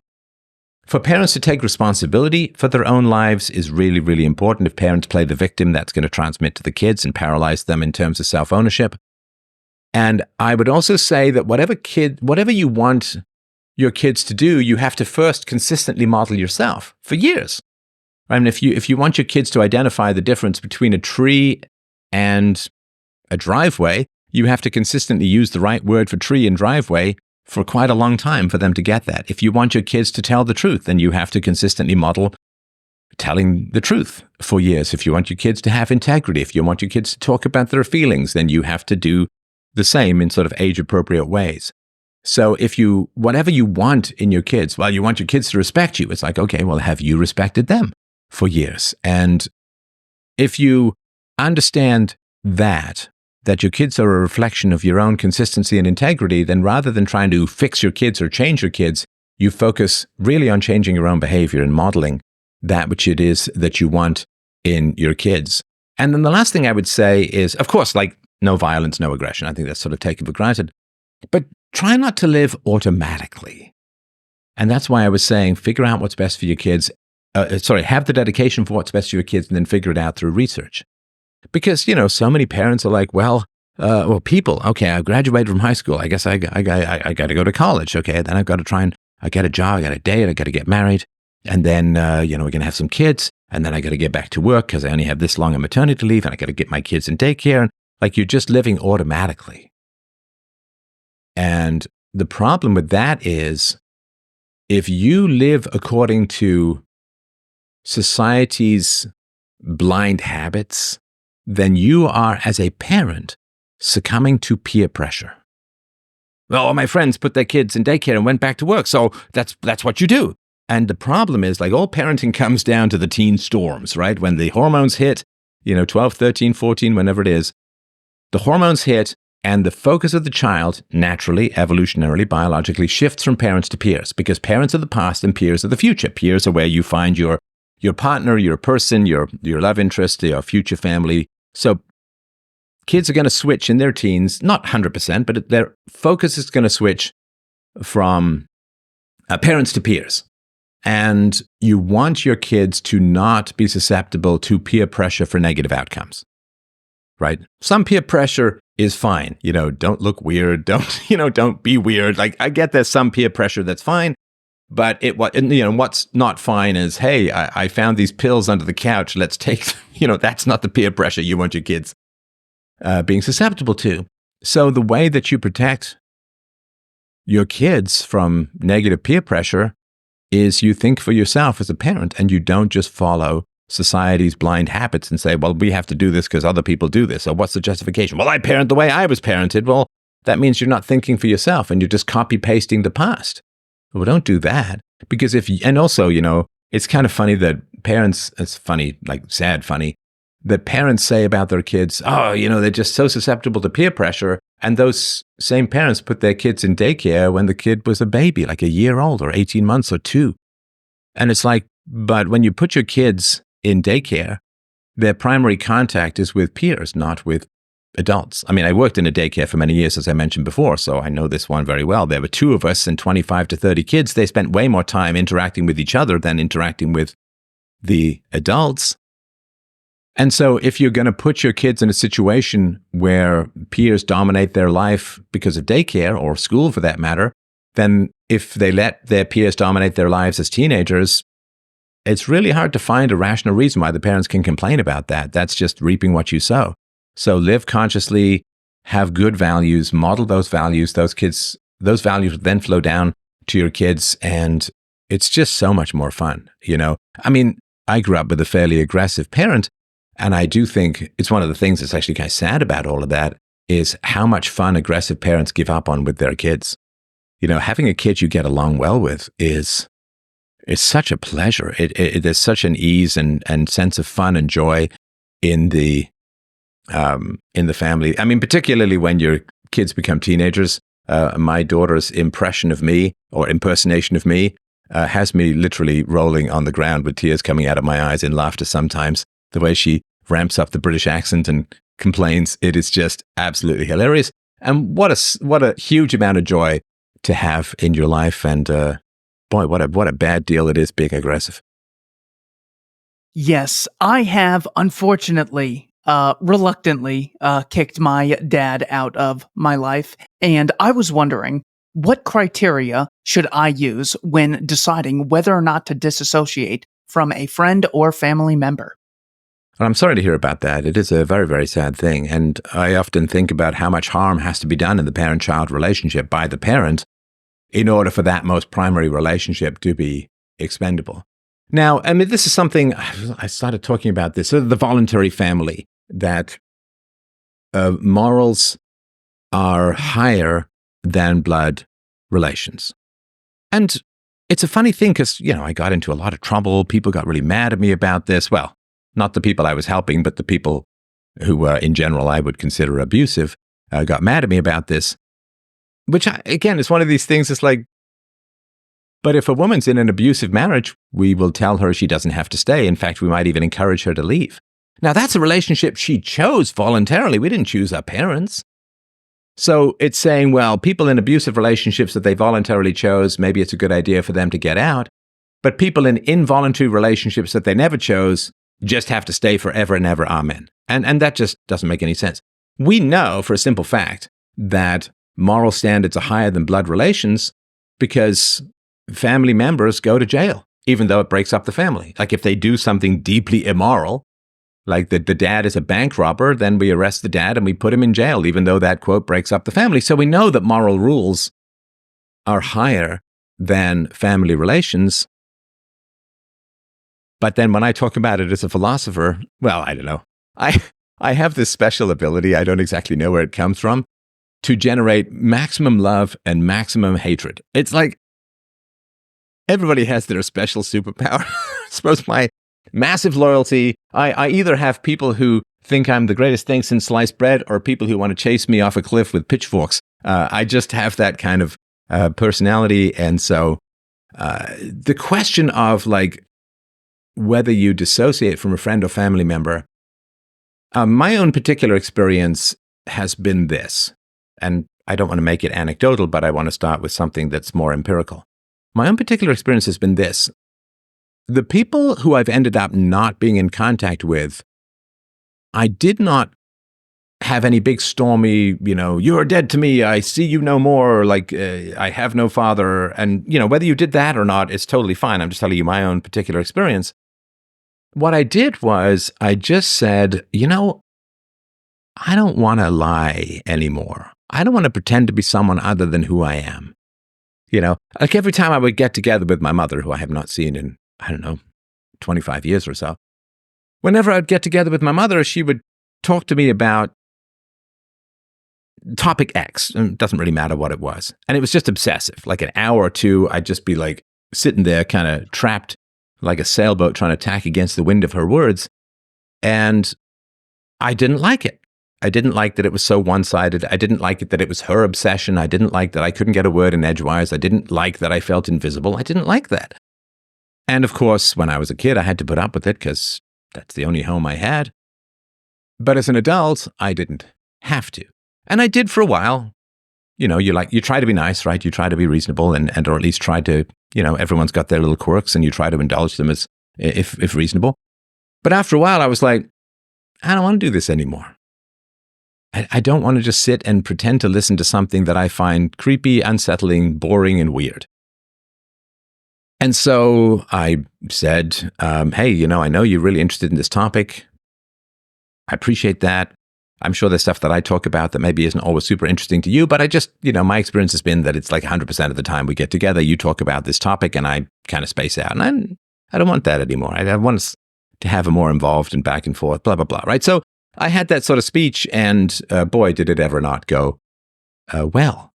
For parents to take responsibility for their own lives is really, really important. If parents play the victim, that's going to transmit to the kids and paralyze them in terms of self-ownership. And I would also say that whatever you want your kids to do, you have to first consistently model yourself for years. I mean, if you want your kids to identify the difference between a tree and a driveway, you have to consistently use the right word for tree and driveway for quite a long time for them to get that. If you want your kids to tell the truth, then you have to consistently model telling the truth for years. If you want your kids to have integrity, if you want your kids to talk about their feelings, then you have to do the same in sort of age-appropriate ways. So whatever you want in your kids, well, you want your kids to respect you. It's like, okay, well, have you respected them for years? And if you understand that your kids are a reflection of your own consistency and integrity, then rather than trying to fix your kids or change your kids, you focus really on changing your own behavior and modeling that which it is that you want in your kids. And then the last thing I would say is, of course, like no violence, no aggression. I think that's sort of taken for granted. But try not to live automatically. And that's why I was saying, figure out what's best for your kids. Have the dedication for what's best for your kids and then figure it out through research. Because, so many parents are like, people, okay, I graduated from high school. I guess I got to go to college. Okay, then I've got to I get a job, I got to date, I got to get married. And then, we're going to have some kids. And then I got to get back to work because I only have this long a maternity leave and I got to get my kids in daycare. And like you're just living automatically. And the problem with that is if you live according to society's blind habits, then you are, as a parent, succumbing to peer pressure. Well, my friends put their kids in daycare and went back to work, so that's what you do. And the problem is, like all parenting comes down to the teen storms, right? When the hormones hit, 12, 13, 14, whenever it is, the hormones hit and the focus of the child naturally, evolutionarily, biologically shifts from parents to peers because parents are the past and peers are the future. Peers are where you find your partner, your person, your love interest, your future family. So kids are going to switch in their teens, not 100%, but their focus is going to switch from parents to peers. And you want your kids to not be susceptible to peer pressure for negative outcomes, right? Some peer pressure is fine. Don't look weird. Don't be weird. Like I get there's some peer pressure that's fine. But what's not fine is, hey, I found these pills under the couch. Let's take, that's not the peer pressure you want your kids being susceptible to. So the way that you protect your kids from negative peer pressure is you think for yourself as a parent and you don't just follow society's blind habits and say, well, we have to do this because other people do this. Or what's the justification? Well, I parent the way I was parented. Well, that means you're not thinking for yourself and you're just copy pasting the past. Well, don't do that. Because and also, it's kind of funny that parents, it's funny, like sad funny, that parents say about their kids, oh, they're just so susceptible to peer pressure. And those same parents put their kids in daycare when the kid was a baby, like a year old or 18 months or 2. And it's like, but when you put your kids in daycare, their primary contact is with peers, not with adults. I mean, I worked in a daycare for many years, as I mentioned before, so I know this one very well. There were 2 of us and 25 to 30 kids. They spent way more time interacting with each other than interacting with the adults. And so if you're going to put your kids in a situation where peers dominate their life because of daycare or school for that matter, then if they let their peers dominate their lives as teenagers, it's really hard to find a rational reason why the parents can complain about that. That's just reaping what you sow. So live consciously, have good values, model those values. Those values then flow down to your kids, and it's just so much more fun, I mean, I grew up with a fairly aggressive parent, and I do think it's one of the things that's actually kind of sad about all of that is how much fun aggressive parents give up on with their kids. Having a kid you get along well with is such a pleasure. There's such an ease and sense of fun and joy in the family. I mean, particularly when your kids become teenagers. My daughter's impression of me or impersonation of me has me literally rolling on the ground with tears coming out of my eyes in laughter sometimes. The way she ramps up the British accent and complains, it is just absolutely hilarious. And what a huge amount of joy to have in your life. And boy, what a bad deal it is being aggressive. Yes, I have, unfortunately, reluctantly kicked my dad out of my life. And I was wondering, what criteria should I use when deciding whether or not to disassociate from a friend or family member? Well, I'm sorry to hear about that. It is a very, very sad thing. And I often think about how much harm has to be done in the parent-child relationship by the parent in order for that most primary relationship to be expendable. Now, I mean, this is something, I started talking about this, the voluntary family, that morals are higher than blood relations. And it's a funny thing because, I got into a lot of trouble. People got really mad at me about this. Well, not the people I was helping, but the people who, in general, I would consider abusive, got mad at me about this. Which, again, is one of these things. It's like, but if a woman's in an abusive marriage, we will tell her she doesn't have to stay. In fact, we might even encourage her to leave. Now, that's a relationship she chose voluntarily. We didn't choose our parents. So it's saying, well, people in abusive relationships that they voluntarily chose, maybe it's a good idea for them to get out. But people in involuntary relationships that they never chose just have to stay forever and ever. Amen. And that just doesn't make any sense. We know for a simple fact that moral standards are higher than blood relations because family members go to jail, even though it breaks up the family. Like if they do something deeply immoral, like the dad is a bank robber, then we arrest the dad and we put him in jail, even though that, quote, breaks up the family. So we know that moral rules are higher than family relations. But then when I talk about it as a philosopher, well, I don't know. I have this special ability, I don't exactly know where it comes from, to generate maximum love and maximum hatred. It's like everybody has their special superpower. I suppose my massive loyalty, I either have people who think I'm the greatest thing since sliced bread or people who want to chase me off a cliff with pitchforks. I just have that kind of personality. And so the question of like whether you dissociate from a friend or family member, my own particular experience has been this. And I don't want to make it anecdotal, but I want to start with something that's more empirical. My own particular experience has been this. The people who I've ended up not being in contact with, I did not have any big stormy, you are dead to me, I see you no more, like I have no father. And, whether you did that or not, it's totally fine. I'm just telling you my own particular experience. What I did was I just said, I don't want to lie anymore. I don't want to pretend to be someone other than who I am. Like every time I would get together with my mother, who I have not seen in, 25 years or so. Whenever I'd get together with my mother, she would talk to me about topic X. And it doesn't really matter what it was. And it was just obsessive. Like an hour or two, I'd just be like sitting there kind of trapped like a sailboat trying to tack against the wind of her words. And I didn't like it. I didn't like that it was so one-sided. I didn't like it that it was her obsession. I didn't like that I couldn't get a word in edgewise. I didn't like that I felt invisible. I didn't like that. And of course, when I was a kid, I had to put up with it because that's the only home I had. But as an adult, I didn't have to. And I did for a while. You try to be nice, right? You try to be reasonable and or at least try to, everyone's got their little quirks and you try to indulge them as if reasonable. But after a while, I was like, I don't want to do this anymore. I don't want to just sit and pretend to listen to something that I find creepy, unsettling, boring, and weird. And so I said, hey, I know you're really interested in this topic. I appreciate that. I'm sure there's stuff that I talk about that maybe isn't always super interesting to you, but I just, my experience has been that it's like 100% of the time we get together, you talk about this topic and I kind of space out. And I don't want that anymore. I want us to have a more involved and back and forth, blah, blah, blah, right? So I had that sort of speech and boy, did it ever not go well.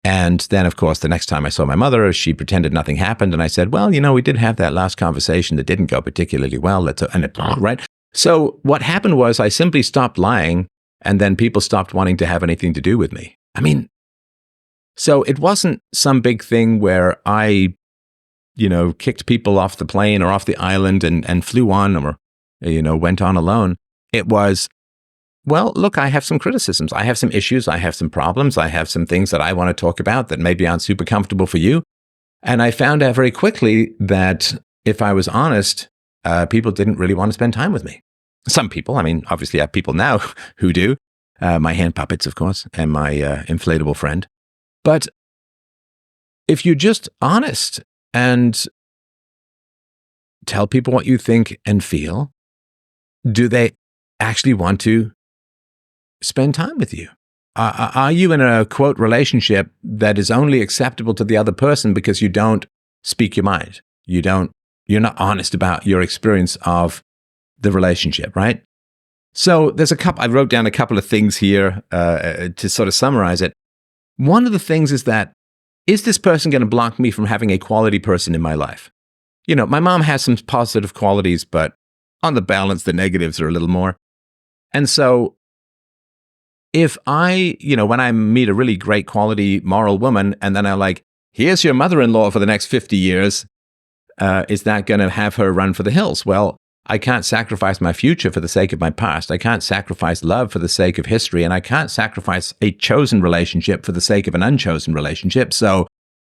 And then, of course, the next time I saw my mother, she pretended nothing happened. And I said, well, we did have that last conversation that didn't go particularly well. Right? So what happened was I simply stopped lying and then people stopped wanting to have anything to do with me. So it wasn't some big thing where I, kicked people off the plane or off the island and flew on or, went on alone. It was, well, look, I have some criticisms. I have some issues. I have some problems. I have some things that I want to talk about that maybe aren't super comfortable for you. And I found out very quickly that if I was honest, people didn't really want to spend time with me. Some people, obviously I have people now who do. My hand puppets, of course, and my inflatable friend. But if you're just honest and tell people what you think and feel, do they actually want to spend time with you? Are you in a, quote, relationship that is only acceptable to the other person because you don't speak your mind? You're not honest about your experience of the relationship, right? So I wrote down a couple of things here to sort of summarize it. One of the things is this person going to block me from having a quality person in my life? My mom has some positive qualities, but on the balance, the negatives are a little more. And so if I, when I meet a really great quality moral woman and then I'm like, here's your mother-in-law for the next 50 years, is that going to have her run for the hills? Well, I can't sacrifice my future for the sake of my past. I can't sacrifice love for the sake of history. And I can't sacrifice a chosen relationship for the sake of an unchosen relationship. So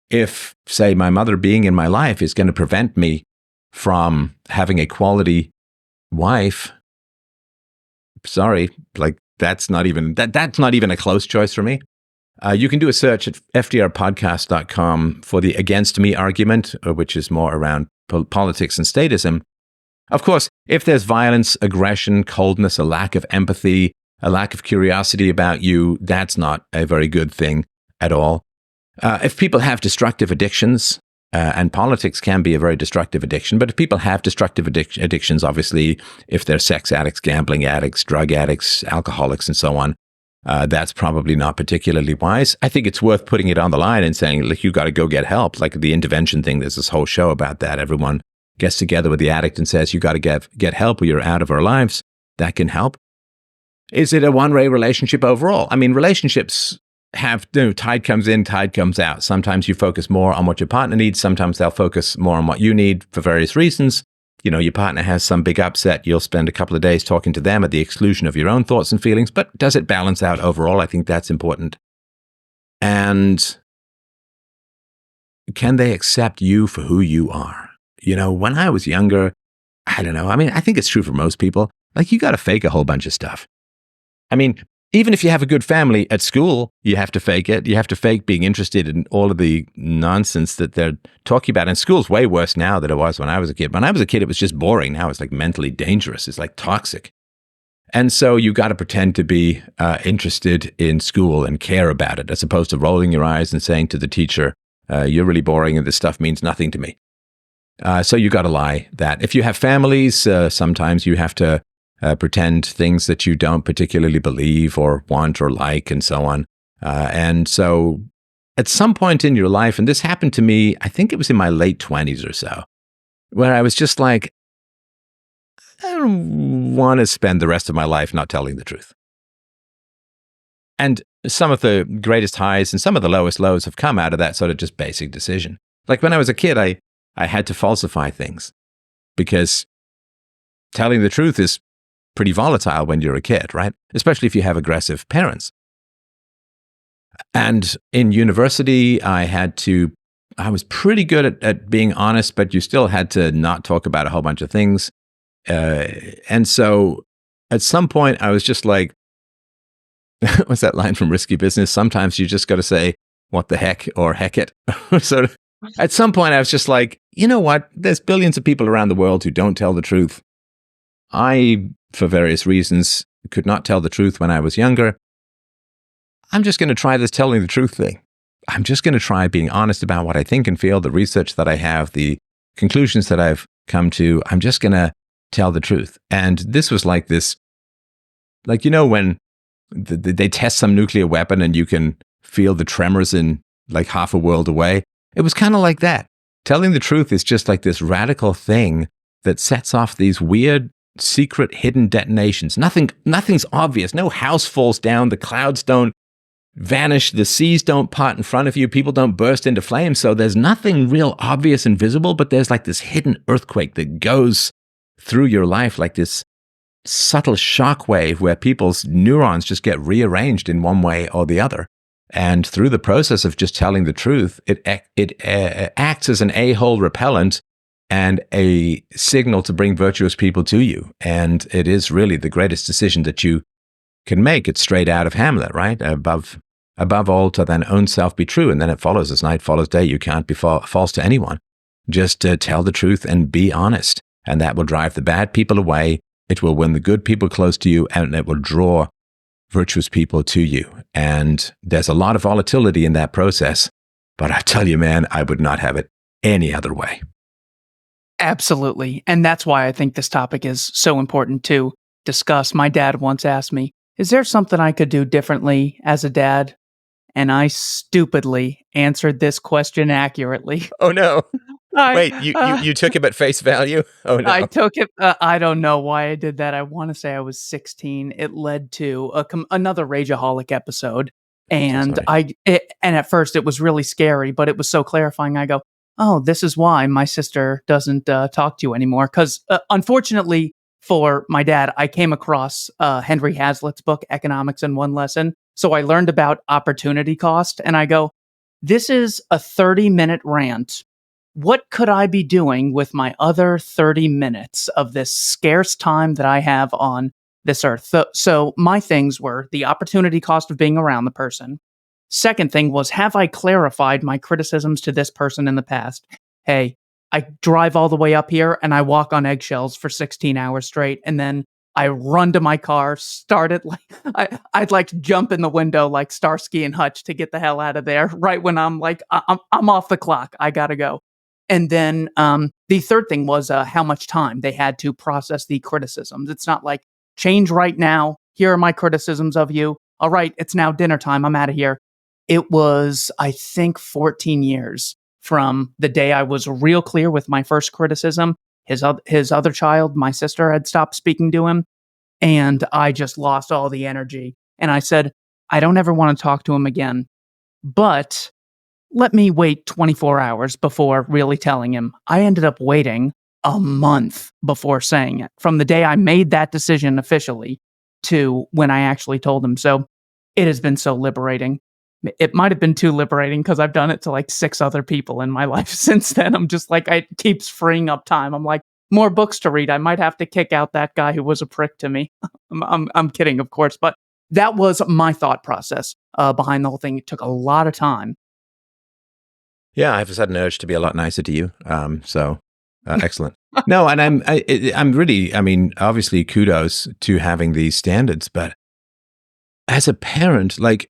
if, say, my mother being in my life is going to prevent me from having a quality wife, sorry, like that's not even a close choice for me. You can do a search at fdrpodcast.com for the against me argument, which is more around politics and statism. Of course, if there's violence, aggression, coldness, a lack of empathy, a lack of curiosity about you, that's not a very good thing at all. If people have destructive addictions, and politics can be a very destructive addiction, but if people have destructive addictions, obviously, if they're sex addicts, gambling addicts, drug addicts, alcoholics, and so on, that's probably not particularly wise. I think it's worth putting it on the line and saying, look, you got to go get help. Like the intervention thing, there's this whole show about that. Everyone gets together with the addict and says, you got to get help or you're out of our lives. That can help. Is it a one-way relationship overall? Relationships have, tide comes in, tide comes out. Sometimes you focus more on what your partner needs. Sometimes they'll focus more on what you need for various reasons. Your partner has some big upset. You'll spend a couple of days talking to them at the exclusion of your own thoughts and feelings. But does it balance out overall? I think that's important. And can they accept you for who you are? When I was younger, I don't know. I think it's true for most people. Like, you got to fake a whole bunch of stuff. Even if you have a good family at school, you have to fake it. You have to fake being interested in all of the nonsense that they're talking about. And school's way worse now than it was when I was a kid. When I was a kid, it was just boring. Now it's like mentally dangerous. It's like toxic. And so you got to pretend to be interested in school and care about it, as opposed to rolling your eyes and saying to the teacher, You're really boring and this stuff means nothing to me. So you got to lie that. If you have families, sometimes you have to pretend things that you don't particularly believe or want or like and so on. And so at some point in your life, and this happened to me, I think it was in my late 20s or so, where I was just like, I don't want to spend the rest of my life not telling the truth. And some of the greatest highs and some of the lowest lows have come out of that sort of just basic decision. Like when I was a kid, I had to falsify things because telling the truth is pretty volatile when you're a kid, right? Especially if you have aggressive parents. And in university, I was pretty good at being honest, but you still had to not talk about a whole bunch of things. And so at some point, I was just like, what's that line from Risky Business? Sometimes you just got to say, what the heck, or heck it. So at some point, I was just like, you know what? There's billions of people around the world who don't tell the truth. I, for various reasons, could not tell the truth when I was younger. I'm just going to try this telling the truth thing. I'm just going to try being honest about what I think and feel, the research that I have, the conclusions that I've come to. I'm just going to tell the truth. And this was like this, like, you know, when they test some nuclear weapon and you can feel the tremors in like half a world away. It was kind of like that. Telling the truth is just like this radical thing that sets off these weird, secret, hidden detonations. Nothing's obvious. No house falls down. The clouds don't vanish. The seas don't part in front of you. People don't burst into flames. So there's nothing real obvious and visible, but there's like this hidden earthquake that goes through your life like this subtle shockwave where people's neurons just get rearranged in one way or the other. And through the process of just telling the truth, it acts as an a-hole repellent and a signal to bring virtuous people to you. And it is really the greatest decision that you can make. It's straight out of Hamlet, right? Above all, to thine own self be true. And then it follows as night follows day. You can't be false to anyone. Just tell the truth and be honest. And that will drive the bad people away. It will win the good people close to you, and it will draw virtuous people to you. And there's a lot of volatility in that process. But I tell you, man, I would not have it any other way. Absolutely. And that's why I think this topic is so important to discuss. My dad once asked me, is there something I could do differently as a dad? And I stupidly answered this question accurately. Oh, no. Wait, you took him at face value? Oh, no. I took it. I don't know why I did that. I want to say I was 16. It led to another Rageaholic episode. And and at first it was really scary, but it was so clarifying. I go, oh, this is why my sister doesn't talk to you anymore. Because unfortunately for my dad, I came across Henry Hazlitt's book, Economics in One Lesson. So I learned about opportunity cost. And I go, this is a 30-minute rant. What could I be doing with my other 30 minutes of this scarce time that I have on this earth? So my things were the opportunity cost of being around the person. Second thing was, have I clarified my criticisms to this person in the past? Hey, I drive all the way up here and I walk on eggshells for 16 hours straight. And then I run to my car, start it like I'd like to jump in the window like Starsky and Hutch to get the hell out of there. Right when I'm like, I'm off the clock. I gotta go. And then the third thing was how much time they had to process the criticisms. It's not like, change right now. Here are my criticisms of you. All right, it's now dinner time. I'm out of here. It was, I think, 14 years from the day I was real clear with my first criticism. His other child, my sister, had stopped speaking to him. And I just lost all the energy. And I said, I don't ever want to talk to him again. But let me wait 24 hours before really telling him. I ended up waiting a month before saying it, from the day I made that decision officially to when I actually told him. So it has been so liberating. It might have been too liberating because I've done it to like 6 other people in my life since then. I'm just like, it keeps freeing up time. I'm like, more books to read. I might have to kick out that guy who was a prick to me. I'm kidding, of course, but that was my thought process behind the whole thing. It took a lot of time. Yeah, I have a sudden urge to be a lot nicer to you. Excellent. No, and I'm really, I mean, obviously kudos to having these standards, but as a parent, like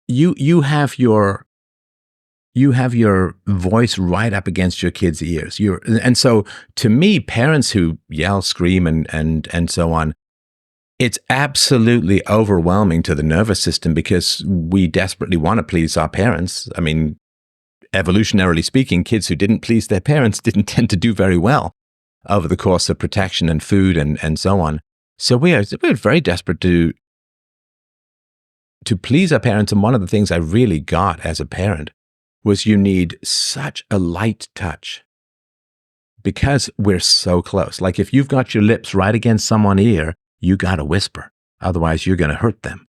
you have your you have your voice right up against your kids' ears. And so to me, parents who yell, scream, and so on, it's absolutely overwhelming to the nervous system because we desperately want to please our parents. I mean, evolutionarily speaking, kids who didn't please their parents didn't tend to do very well over the course of protection and food and so on. So we're very desperate to please our parents. And one of the things I really got as a parent was you need such a light touch because we're so close. Like if you've got your lips right against someone's ear, you got to whisper. Otherwise, you're going to hurt them.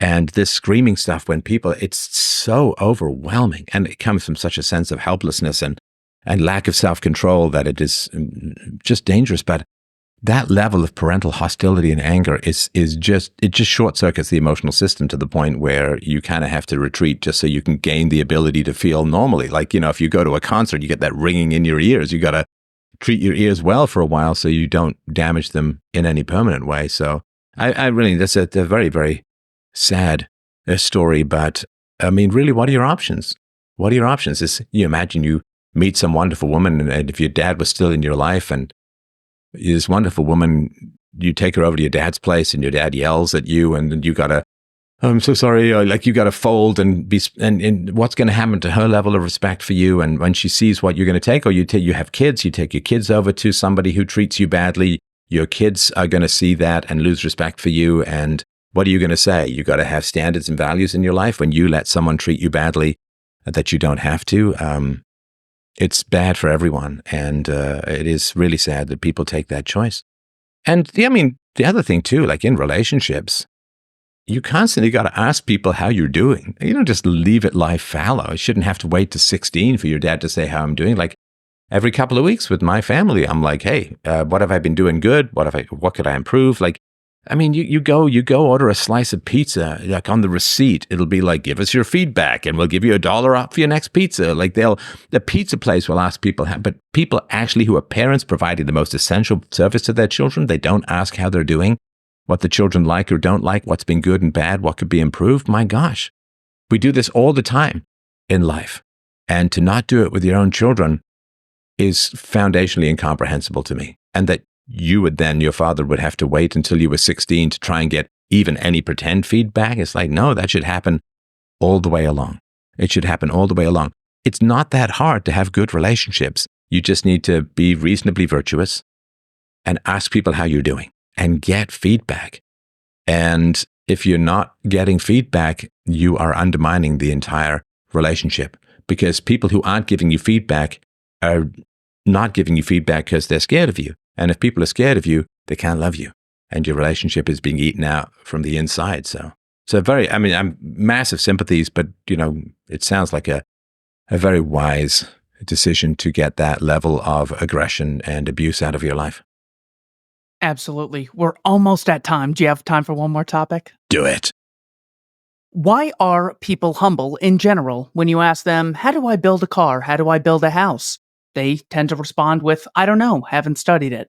And this screaming stuff when people, it's so overwhelming. And it comes from such a sense of helplessness and lack of self-control that it is just dangerous. But that level of parental hostility and anger is just short circuits the emotional system to the point where you kind of have to retreat just so you can gain the ability to feel normally. Like, if you go to a concert, you get that ringing in your ears. You got to treat your ears well for a while so you don't damage them in any permanent way. So I really, that's a very, very sad story. But I mean, really, what are your options? What are your options? You imagine you meet some wonderful woman, and if your dad was still in your life and this wonderful woman, you take her over to your dad's place and your dad yells at you and you gotta, oh, I'm so sorry, like you gotta fold and what's gonna happen to her level of respect for you? And when she sees what you're gonna take, or you have kids, you take your kids over to somebody who treats you badly, your kids are gonna see that and lose respect for you. And what are you gonna say? You gotta have standards and values in your life when you let someone treat you badly that you don't have to. It's bad for everyone, and it is really sad that people take that choice. And the other thing too, like in relationships, you constantly got to ask people how you're doing. You don't just leave it lie fallow. You shouldn't have to wait to 16 for your dad to say how I'm doing. Like every couple of weeks with my family, I'm like, hey, what have I been doing good? What could I improve? Like, I mean, you go order a slice of pizza, like on the receipt, it'll be like, give us your feedback and we'll give you $1 off for your next pizza. Like the pizza place will ask people, but people actually who are parents providing the most essential service to their children, they don't ask how they're doing, what the children like or don't like, what's been good and bad, what could be improved. My gosh, we do this all the time in life. And to not do it with your own children is foundationally incomprehensible to me. And that your father would have to wait until you were 16 to try and get even any pretend feedback. It's like, no, that should happen all the way along. It should happen all the way along. It's not that hard to have good relationships. You just need to be reasonably virtuous and ask people how you're doing and get feedback. And if you're not getting feedback, you are undermining the entire relationship, because people who aren't giving you feedback are not giving you feedback because they're scared of you. And if people are scared of you, they can't love you. And your relationship is being eaten out from the inside. So I'm massive sympathies, but, it sounds like a very wise decision to get that level of aggression and abuse out of your life. Absolutely. We're almost at time. Do you have time for one more topic? Do it. Why are people humble in general when you ask them, how do I build a car? How do I build a house? They tend to respond with, I don't know, haven't studied it.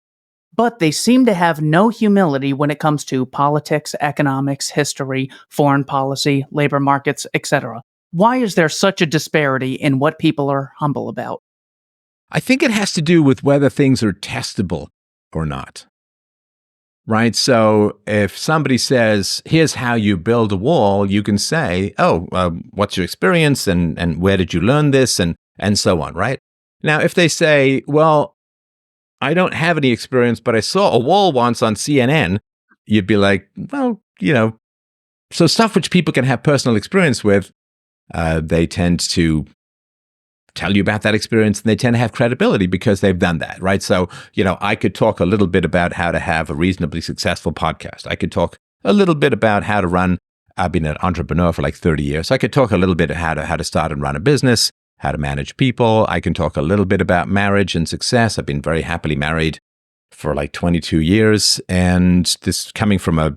But they seem to have no humility when it comes to politics, economics, history, foreign policy, labor markets, etc. Why is there such a disparity in what people are humble about? I think it has to do with whether things are testable or not. Right? So if somebody says, here's how you build a wall, you can say, what's your experience and where did you learn this and so on, right? Now, if they say, well, I don't have any experience, but I saw a wall once on CNN, you'd be like, well, so stuff which people can have personal experience with, they tend to tell you about that experience and they tend to have credibility because they've done that, right? So, I could talk a little bit about how to have a reasonably successful podcast. I could talk a little bit about how to run, I've been an entrepreneur for like 30 years. So I could talk a little bit how to start and run a business, how to manage people. I can talk a little bit about marriage and success. I've been very happily married for like 22 years. And this coming from a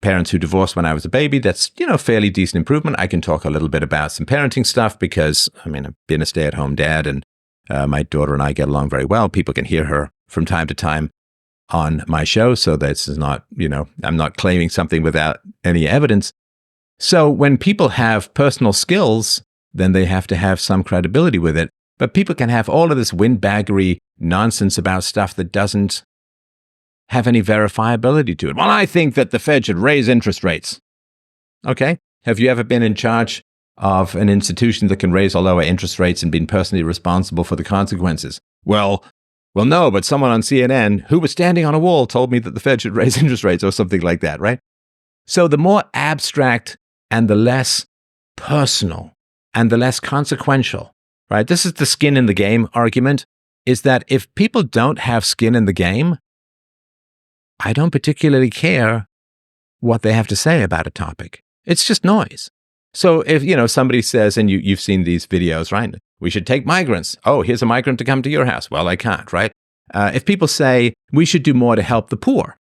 parents who divorced when I was a baby, that's, fairly decent improvement. I can talk a little bit about some parenting stuff because, I've been a stay-at-home dad and my daughter and I get along very well. People can hear her from time to time on my show. So this is not, I'm not claiming something without any evidence. So when people have personal skills then they have to have some credibility with it. But people can have all of this windbaggery nonsense about stuff that doesn't have any verifiability to it. Well, I think that the Fed should raise interest rates. Okay. Have you ever been in charge of an institution that can raise or lower interest rates and been personally responsible for the consequences? Well, no, but someone on CNN who was standing on a wall told me that the Fed should raise interest rates or something like that, right? So the more abstract and the less personal and the less consequential, right? This is the skin in the game argument, is that if people don't have skin in the game, I don't particularly care what they have to say about a topic. It's just noise. So if, somebody says, and you've seen these videos, right? We should take migrants. Oh, here's a migrant to come to your house. Well, I can't, right? If people say we should do more to help the poor,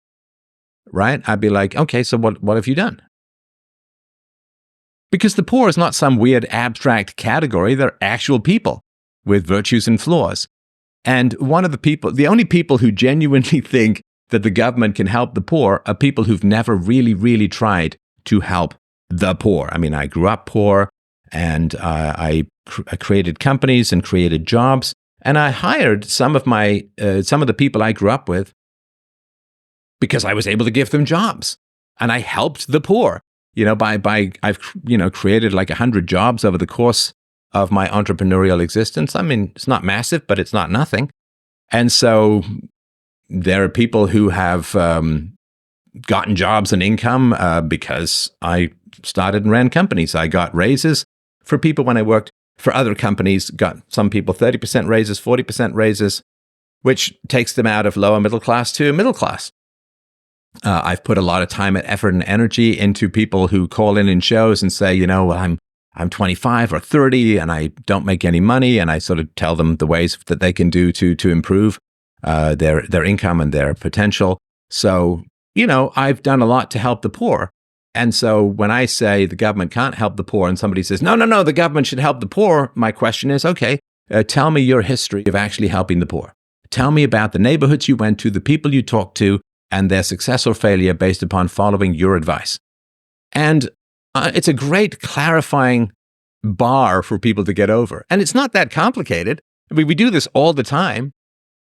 right? I'd be like, okay, so what have you done? Because the poor is not some weird abstract category. They're actual people with virtues and flaws. And the only people who genuinely think that the government can help the poor are people who've never really, really tried to help the poor. I mean, I grew up poor, and I created companies and created jobs, and I hired some of the people I grew up with because I was able to give them jobs, and I helped the poor. I've created like 100 jobs over the course of my entrepreneurial existence. I mean, it's not massive, but it's not nothing. And so there are people who have gotten jobs and income because I started and ran companies. I got raises for people when I worked for other companies, got some people 30% raises, 40% raises, which takes them out of lower middle class to middle class. I've put a lot of time and effort and energy into people who call in shows and say, well, I'm 25 or 30 and I don't make any money, and I sort of tell them the ways that they can do to improve their income and their potential. So, I've done a lot to help the poor. And so when I say the government can't help the poor and somebody says, no, the government should help the poor, my question is, okay, tell me your history of actually helping the poor. Tell me about the neighborhoods you went to, the people you talked to, and their success or failure based upon following your advice. And it's a great clarifying bar for people to get over. And it's not that complicated. I mean, we do this all the time,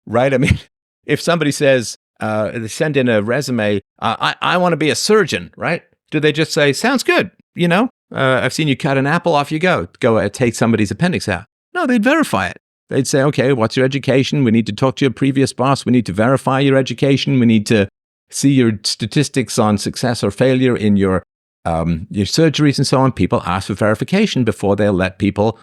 right? I mean, if somebody says, they send in a resume, I want to be a surgeon, right? Do they just say, sounds good, I've seen you cut an apple, off you go take somebody's appendix out? No, they'd verify it. They'd say, okay, what's your education? We need to talk to your previous boss. We need to verify your education. We need to see your statistics on success or failure in your surgeries and so on. People ask for verification before they'll let people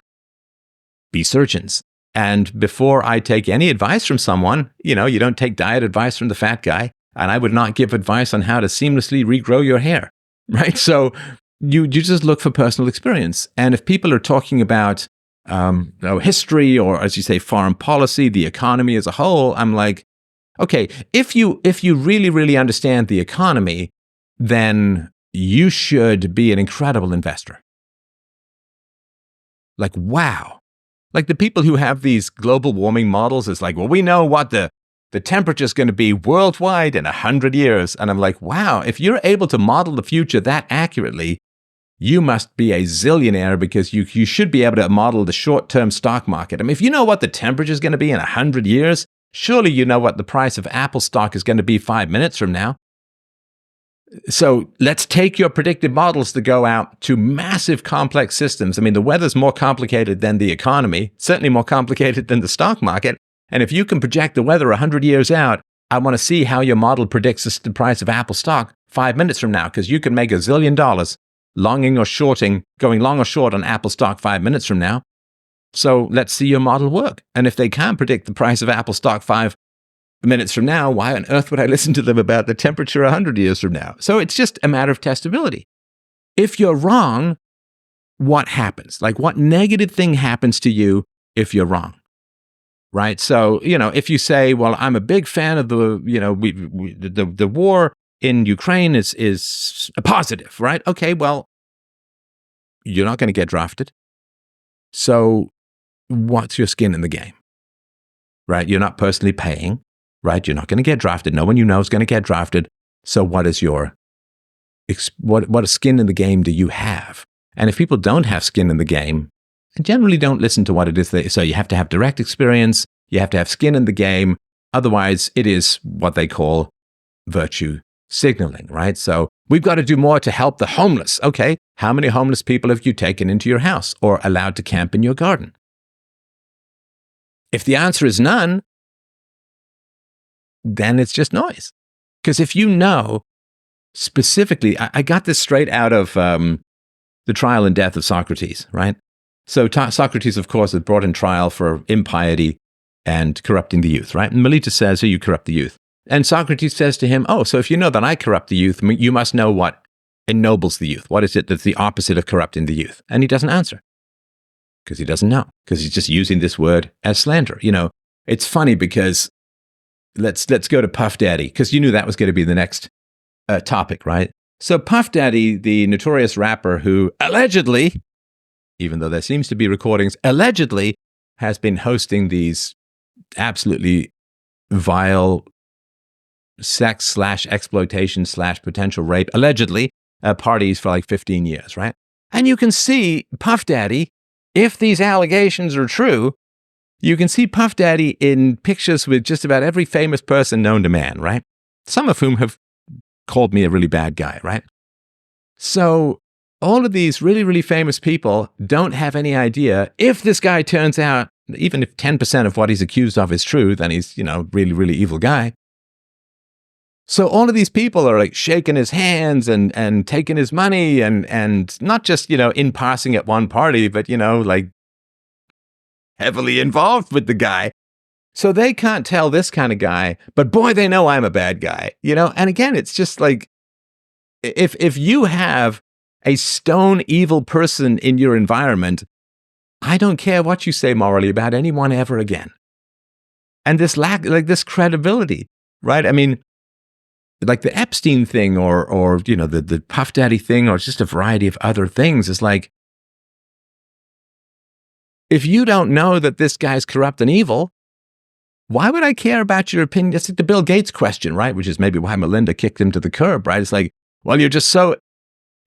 be surgeons. And before I take any advice from someone, you don't take diet advice from the fat guy, and I would not give advice on how to seamlessly regrow your hair, right? So you just look for personal experience. And if people are talking about history, or as you say, foreign policy, the economy as a whole, I'm like, okay, if you really, really understand the economy, then you should be an incredible investor. Like, wow. Like the people who have these global warming models is like, well, we know what the temperature is going to be worldwide in 100 years. And I'm like, wow, if you're able to model the future that accurately, you must be a zillionaire, because you should be able to model the short-term stock market. I mean, if you know what the temperature is going to be in 100 years, surely you know what the price of Apple stock is going to be 5 minutes from now. So let's take your predictive models to go out to massive complex systems. I mean, the weather's more complicated than the economy, certainly more complicated than the stock market. And if you can project the weather 100 years out, I want to see how your model predicts the price of Apple stock 5 minutes from now, because you can make $1 zillion longing or shorting, going long or short on Apple stock 5 minutes from now. So let's see your model work. And if they can't predict the price of Apple stock 5 minutes from now, why on earth would I listen to them about the temperature 100 years from now? So it's just a matter of testability. If you're wrong, what happens? Like, what negative thing happens to you if you're wrong? Right? So, if you say, well, I'm a big fan of the war in Ukraine is a positive, right? Okay, well, you're not going to get drafted. So what's your skin in the game? Right? You're not personally paying. Right? You're not going to get drafted. No one you know is going to get drafted. So what is what skin in the game do you have? And if people don't have skin in the game, I generally don't listen to what it is so you have to have direct experience, you have to have skin in the game, otherwise it is what they call virtue signaling, right? So we've got to do more to help the homeless. Okay, how many homeless people have you taken into your house or allowed to camp in your garden? If the answer is none, then it's just noise. Because if you know specifically, I got this straight out of the trial and death of Socrates, right? So Socrates, of course, is brought in trial for impiety and corrupting the youth, right? And Meletus says, you corrupt the youth. And Socrates says to him, oh, so if you know that I corrupt the youth, you must know what ennobles the youth. What is it that's the opposite of corrupting the youth? And he doesn't answer because he doesn't know, because he's just using this word as slander. It's funny because let's go to Puff Daddy, because you knew that was going to be the next topic, right? So Puff Daddy, the notorious rapper who allegedly, even though there seems to be recordings, allegedly has been hosting these absolutely vile sex/exploitation/potential rape, allegedly, parties for like 15 years, right? And you can see Puff Daddy, if these allegations are true, you can see Puff Daddy in pictures with just about every famous person known to man, right? Some of whom have called me a really bad guy, right? So all of these really, really famous people don't have any idea if this guy turns out, even if 10% of what he's accused of is true, then he's, really, really evil guy. So all of these people are like shaking his hands and taking his money and not just, in passing at one party, but, like heavily involved with the guy. So they can't tell this kind of guy, but boy, they know I'm a bad guy, And again, it's just like, if you have a stone evil person in your environment, I don't care what you say morally about anyone ever again. And this this credibility, right? I mean, like the Epstein thing or the Puff Daddy thing, or just a variety of other things, is like, if you don't know that this guy's corrupt and evil, why would I care about your opinion? It's like the Bill Gates question, right? Which is maybe why Melinda kicked him to the curb, right? It's like, well, you're just so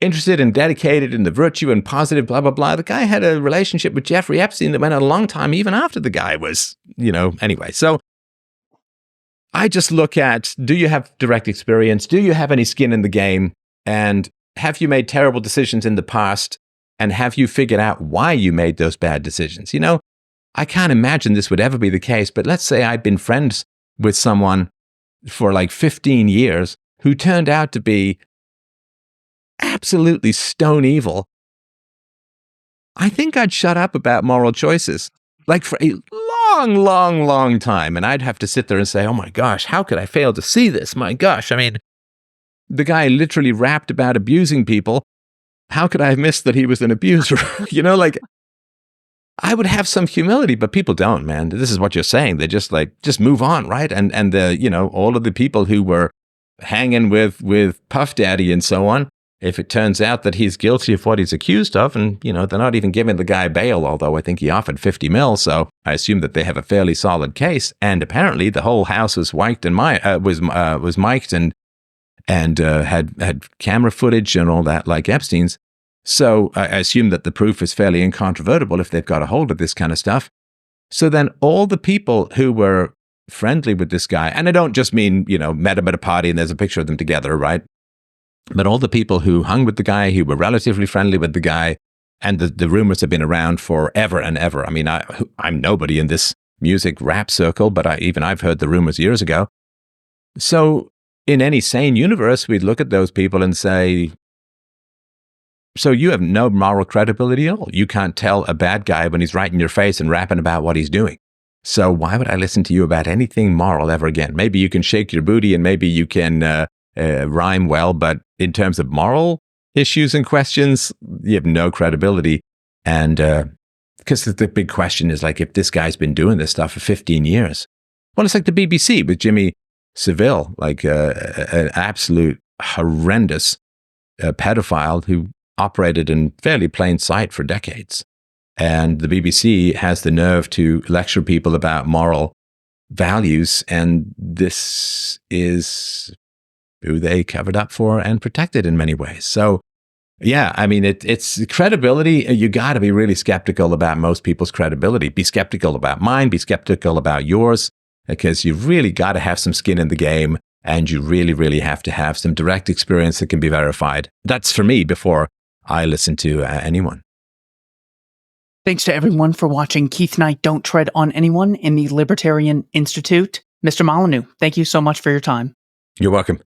interested and dedicated in the virtue and positive, blah, blah, blah. The guy had a relationship with Jeffrey Epstein that went on a long time, even after the guy was, anyway. So I just look at, do you have direct experience? Do you have any skin in the game? And have you made terrible decisions in the past? And have you figured out why you made those bad decisions? I can't imagine this would ever be the case, but let's say I'd been friends with someone for like 15 years who turned out to be absolutely stone evil. I think I'd shut up about moral choices, like for a long, long, long time. And I'd have to sit there and say, oh my gosh, how could I fail to see this? My gosh, I mean, the guy literally rapped about abusing people. How could I have missed that he was an abuser? I would have some humility, but people don't, man. This is what you're saying. They just move on, right? And all of the people who were hanging with Puff Daddy and so on, if it turns out that he's guilty of what he's accused of, and, they're not even giving the guy bail, although I think he offered 50 mil, so I assume that they have a fairly solid case. And apparently the whole house was mic'd and had camera footage and all that, like Epstein's. So I assume that the proof is fairly incontrovertible if they've got a hold of this kind of stuff. So then all the people who were friendly with this guy, and I don't just mean, met him at a party and there's a picture of them together, right? But all the people who hung with the guy, who were relatively friendly with the guy, and the rumors have been around forever and ever. I mean, I'm nobody in this music rap circle, but I've heard the rumors years ago. So in any sane universe, we'd look at those people and say, so you have no moral credibility at all. You can't tell a bad guy when he's right in your face and rapping about what he's doing. So why would I listen to you about anything moral ever again? Maybe you can shake your booty and maybe you can rhyme well, but in terms of moral issues and questions, you have no credibility. And because the big question is like, if this guy's been doing this stuff for 15 years, well, it's like the BBC with Jimmy Savile, like an absolute horrendous pedophile who operated in fairly plain sight for decades. And the BBC has the nerve to lecture people about moral values, and this is who they covered up for and protected in many ways. So Yeah, I mean, it's credibility. You got to be really skeptical about most people's credibility. Be skeptical about mine, be skeptical about yours, because you've really got to have some skin in the game, and you really, really have to have some direct experience that can be verified. That's for me before I listen to anyone. Thanks to everyone for watching Keith Knight Don't Tread on Anyone in the Libertarian Institute. Mr. Molyneux, thank you so much for your time. You're welcome.